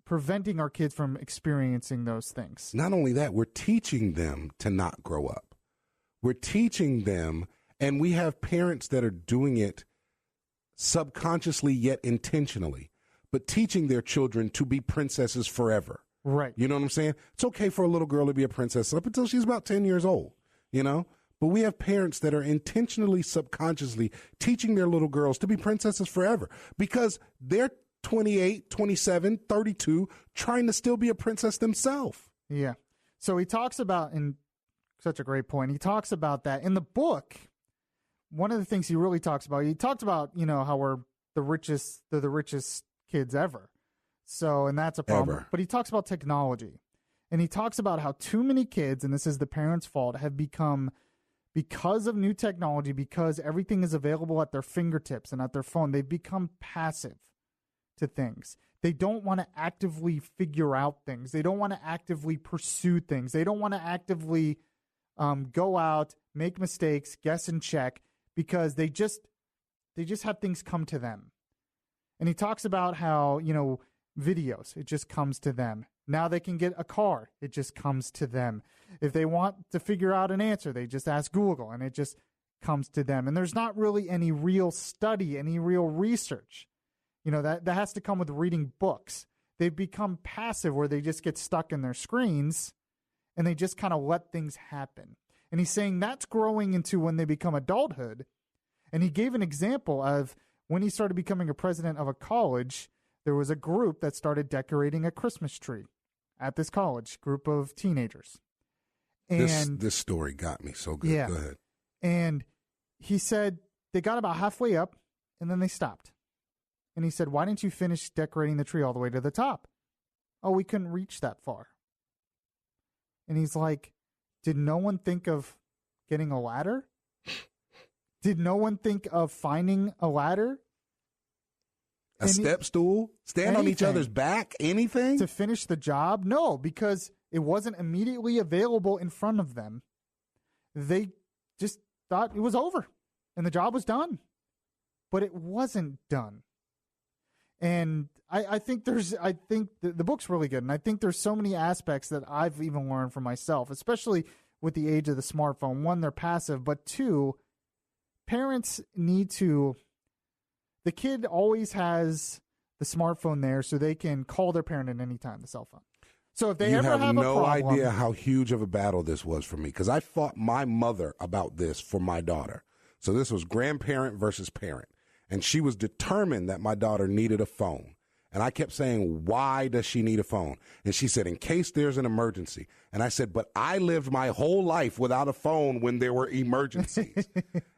preventing our kids from experiencing those things. Not only that, we're teaching them to not grow up. We're teaching them, and we have parents that are doing it subconsciously yet intentionally, but teaching their children to be princesses forever. Right. You know what I'm saying? It's okay for a little girl to be a princess up until she's about 10 years old, But we have parents that are intentionally, subconsciously teaching their little girls to be princesses forever because they're 28, 27, 32, trying to still be a princess themselves. Yeah. So he talks about, in such a great point, he talks about that. In the book, one of the things he really talks about, he talked about, how we're the richest kids ever. So, and that's a problem. Ever. But he talks about technology. And he talks about how too many kids, and this is the parents' fault, have become, because of new technology, because everything is available at their fingertips and at their phone, they've become passive to things. They don't want to actively figure out things. They don't want to actively pursue things. They don't want to actively go out, make mistakes, guess and check, because they just have things come to them. And he talks about how, videos, it just comes to them. Now they can get a car. It just comes to them. If they want to figure out an answer, they just ask Google, and it just comes to them. And there's not really any real study, any real research. That has to come with reading books. They've become passive where they just get stuck in their screens, and they just kind of let things happen. And he's saying that's growing into when they become adulthood. And he gave an example of when he started becoming a president of a college, there was a group that started decorating a Christmas tree at this college, group of teenagers. And this story got me so good. Yeah. Go ahead. And he said they got about halfway up, and then they stopped. And he said, why didn't you finish decorating the tree all the way to the top? Oh, we couldn't reach that far. And he's like, did no one think of getting a ladder? Did no one think of finding a ladder? A step stool? Stand on each other's back? Anything? To finish the job? No, because it wasn't immediately available in front of them. They just thought it was over and the job was done. But it wasn't done. And I think the book's really good. And I think there's so many aspects that I've even learned for myself, especially with the age of the smartphone. One, they're passive, but two, parents need to, the kid always has the smartphone there so they can call their parent at any time, the cell phone. So if they you ever have have a no problem, idea how huge of a battle this was for me, because I fought my mother about this for my daughter. So this was grandparent versus parent. And she was determined that my daughter needed a phone. And I kept saying, why does she need a phone? And she said, in case there's an emergency. And I said, but I lived my whole life without a phone when there were emergencies.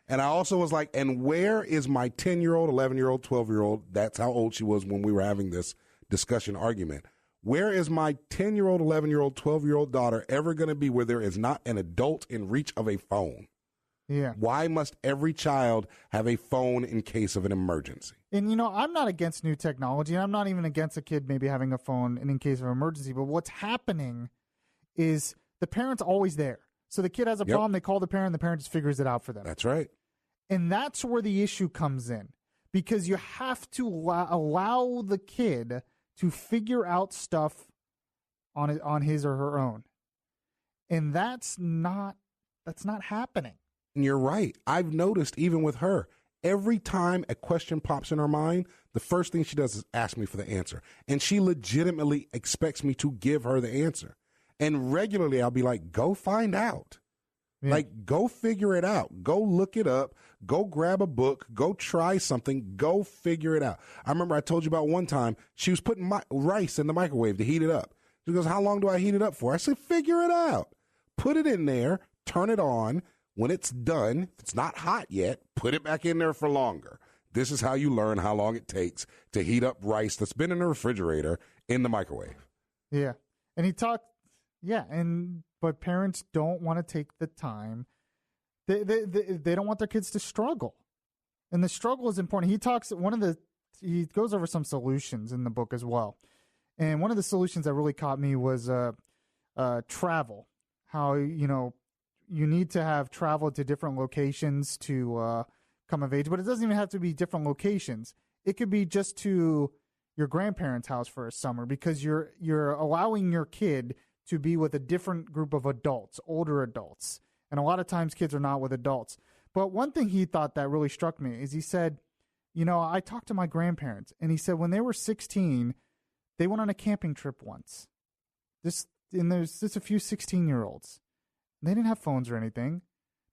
And I also was like, and where is my 10-year-old, 11-year-old, 12-year-old? That's how old she was when we were having this discussion argument. Where is my 10-year-old, 11-year-old, 12-year-old daughter ever going to be where there is not an adult in reach of a phone? Yeah. Why must every child have a phone in case of an emergency? And, I'm not against new technology. And I'm not even against a kid maybe having a phone in case of an emergency. But what's happening is the parent's always there. So the kid has a problem, they call the parent just figures it out for them. That's right. And that's where the issue comes in. Because you have to allow the kid to figure out stuff on his or her own. And that's not happening. And you're right. I've noticed even with her, every time a question pops in her mind, the first thing she does is ask me for the answer. And she legitimately expects me to give her the answer. And regularly I'll be like, go find out. Yeah. Like, go figure it out. Go look it up. Go grab a book. Go try something. Go figure it out. I remember I told you about one time she was putting rice in the microwave to heat it up. She goes, how long do I heat it up for? I said, figure it out. Put it in there. Turn it on. When it's done, if it's not hot yet, put it back in there for longer. This is how you learn how long it takes to heat up rice that's been in the refrigerator in the microwave. Yeah. And he talked, but parents don't want to take the time. They don't want their kids to struggle. And the struggle is important. He goes over some solutions in the book as well. And one of the solutions that really caught me was travel. How, you need to have travel to different locations to come of age. But it doesn't even have to be different locations. It could be just to your grandparents' house for a summer, because you're allowing your kid to be with a different group of adults, older adults. And a lot of times kids are not with adults. But one thing he thought that really struck me is he said, I talked to my grandparents, and he said when they were 16, they went on a camping trip once. There's just a few 16-year-olds. They didn't have phones or anything.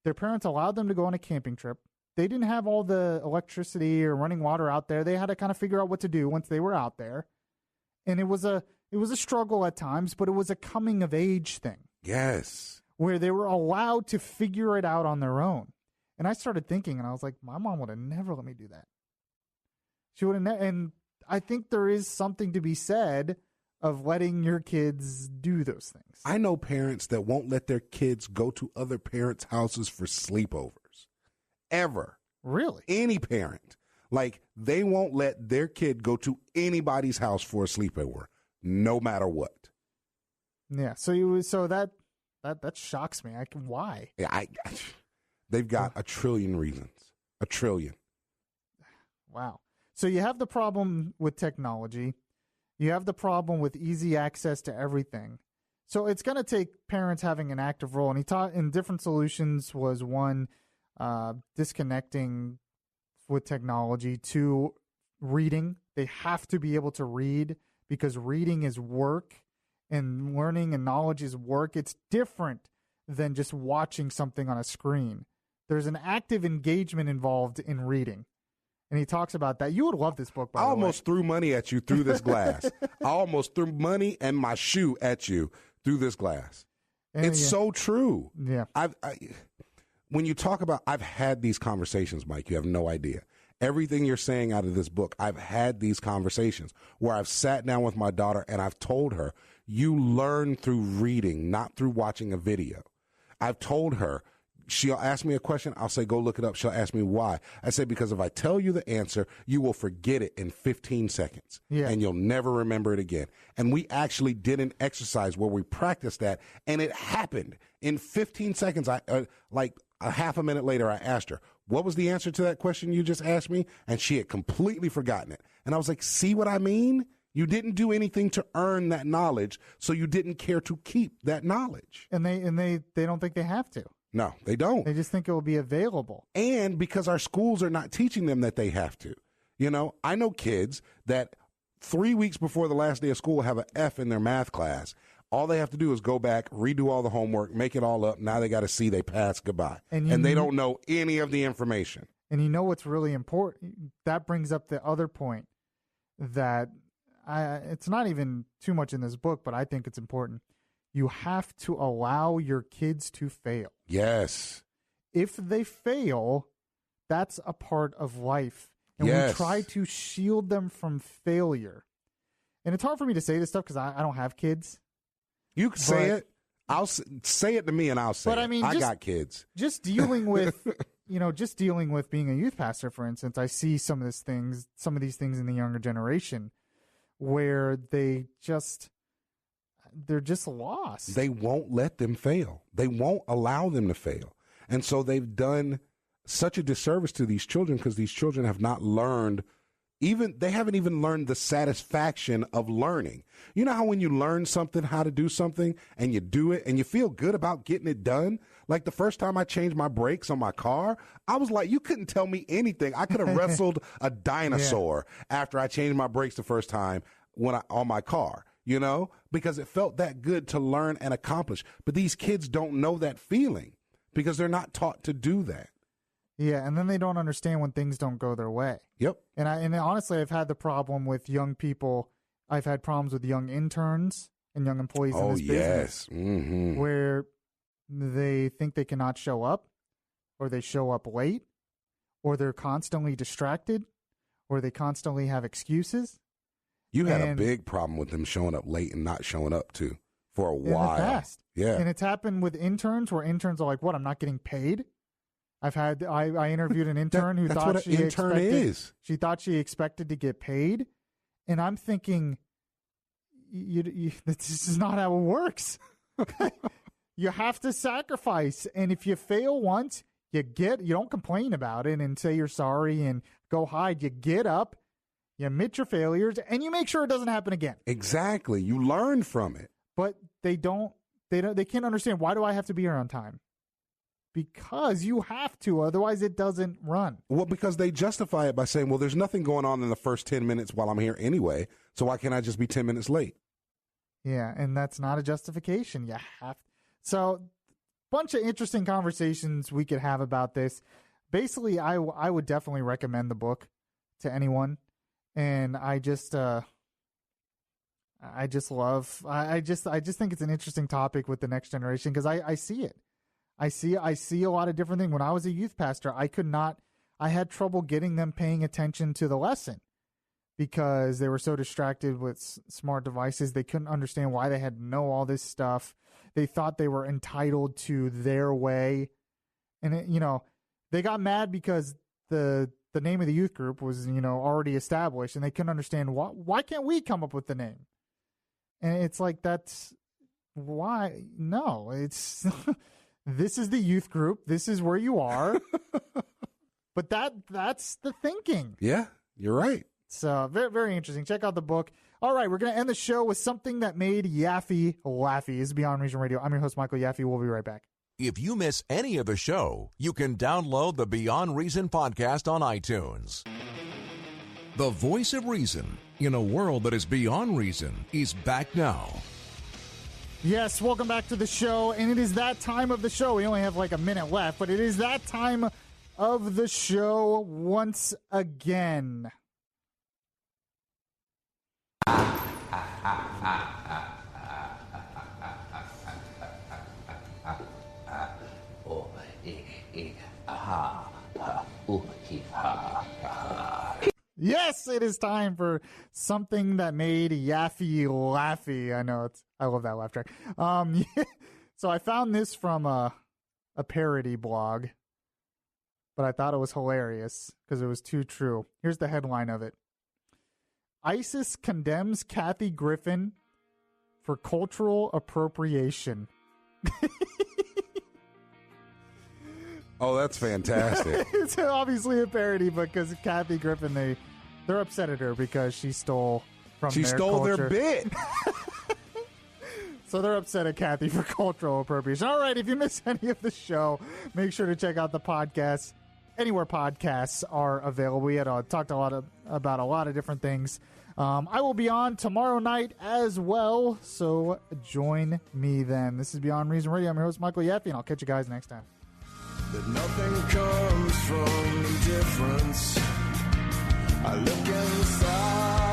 Their parents allowed them to go on a camping trip. They didn't have all the electricity or running water out there. They had to kind of figure out what to do once they were out there. And it was a struggle at times, but it was a coming of age thing. Yes. Where they were allowed to figure it out on their own. And I started thinking, and I was like, my mom would have never let me do that. She would have and I think there is something to be said of letting your kids do those things. I know parents that won't let their kids go to other parents' houses for sleepovers. Ever. Really? Any parent. Like, they won't let their kid go to anybody's house for a sleepover, no matter what. Yeah. So that shocks me. Why? Yeah, they've got a trillion reasons. A trillion. Wow. So you have the problem with technology. You have the problem with easy access to everything. So it's going to take parents having an active role. And he taught in different solutions was one, disconnecting with technology, to reading. They have to be able to read, because reading is work and learning and knowledge is work. It's different than just watching something on a screen. There's an active engagement involved in reading. And he talks about that. You would love this book, by the way. I almost threw money at you through this glass. I almost threw money and my shoe at you through this glass. It's so true. Yeah. When you talk about, I've had these conversations, Mike, you have no idea. Everything you're saying out of this book, I've had these conversations where I've sat down with my daughter and I've told her, you learn through reading, not through watching a video. I've told her, she'll ask me a question, I'll say, go look it up. She'll ask me why. I say, because if I tell you the answer, you will forget it in 15 seconds. Yeah. And you'll never remember it again. And we actually did an exercise where we practiced that, and it happened. In 15 seconds, like a half a minute later, I asked her, what was the answer to that question you just asked me? And she had completely forgotten it. And I was like, see what I mean? You didn't do anything to earn that knowledge, so you didn't care to keep that knowledge. And they don't think they have to. No, they don't. They just think it will be available. And because our schools are not teaching them that they have to. I know kids that 3 weeks before the last day of school have an F in their math class. All they have to do is go back, redo all the homework, make it all up. Now they got to see they pass, goodbye. And they don't know any of the information. And you know what's really important? That brings up the other point that it's not even too much in this book, but I think it's important. You have to allow your kids to fail. Yes. If they fail, that's a part of life. And we try to shield them from failure. And it's hard for me to say this stuff because I don't have kids. You can say it. I'll say it to me and I'll say it. I mean, I got kids. Just dealing with, dealing with being a youth pastor, for instance, I see some of these things in the younger generation where they're just lost. They won't let them fail. They won't allow them to fail. And so they've done such a disservice to these children because these children have not learned, they haven't even learned the satisfaction of learning. You know how when you learn something, how to do something, and you do it, and you feel good about getting it done? Like the first time I changed my brakes on my car, I was like, you couldn't tell me anything. I could have wrestled a dinosaur after I changed my brakes the first time on my car. Because it felt that good to learn and accomplish. But these kids don't know that feeling. because they're not taught to do that. Yeah, and then they don't understand when things don't go their way. Yep. And honestly, I've had the problem with young people. I've had problems with young interns and young employees in this business. Mm-hmm. Where they think they cannot show up, or they show up late, or they're constantly distracted, or they constantly have excuses. You had a big problem with them showing up late and not showing up, too, for a while. In the past. Yeah. And it's happened with interns where interns are like, what, I'm not getting paid? I interviewed an intern who thought she thought she expected to get paid. And I'm thinking, this is not how it works. You have to sacrifice. And if you fail once, you don't complain about it and say you're sorry and go hide. You get up, you admit your failures, and you make sure it doesn't happen again. Exactly. You learn from it. But they can't understand, why do I have to be here on time? Because you have to, otherwise it doesn't run. Well, because they justify it by saying, well, there's nothing going on in the first 10 minutes while I'm here anyway, so why can't I just be 10 minutes late? Yeah, and that's not a justification. You have to. So, bunch of interesting conversations we could have about this. Basically, I would definitely recommend the book to anyone, and I just think it's an interesting topic with the next generation, because I see it. I see a lot of different things. When I was a youth pastor, I had trouble getting them paying attention to the lesson because they were so distracted with smart devices. They couldn't understand why they had to know all this stuff. They thought they were entitled to their way. And, they got mad because the name of the youth group was, already established, and they couldn't understand why can't we come up with the name? And it's like, that's why. No, it's this is the youth group. This is where you are. But that's the thinking. Yeah, you're right. So very, very interesting. Check out the book. All right, we're going to end the show with something that made Yaffee laughy. This is Beyond Reason Radio. I'm your host, Michael Yaffee. We'll be right back. If you miss any of the show, you can download the Beyond Reason podcast on iTunes. The voice of reason in a world that is beyond reason is back now. Yes, welcome back to the show, and it is that time of the show. We only have like a minute left, but it is that time of the show once again. Yes, it is time for something that made Yaffee laughy. I know, I love that laugh track. So I found this from a parody blog, but I thought it was hilarious because it was too true. Here's the headline of it. ISIS condemns Kathy Griffin for cultural appropriation. Oh, that's fantastic. It's obviously a parody because Kathy Griffin, they're upset at her because she stole from their culture. She stole their bit. So they're upset at Kathy for cultural appropriation. All right, if you miss any of the show, make sure to check out the podcast anywhere podcasts are available. We had talked about a lot of different things. I will be on tomorrow night as well, so join me then. This is Beyond Reason Radio. I'm your host, Michael Yaffee, and I'll catch you guys next time. That nothing comes from indifference. I look inside.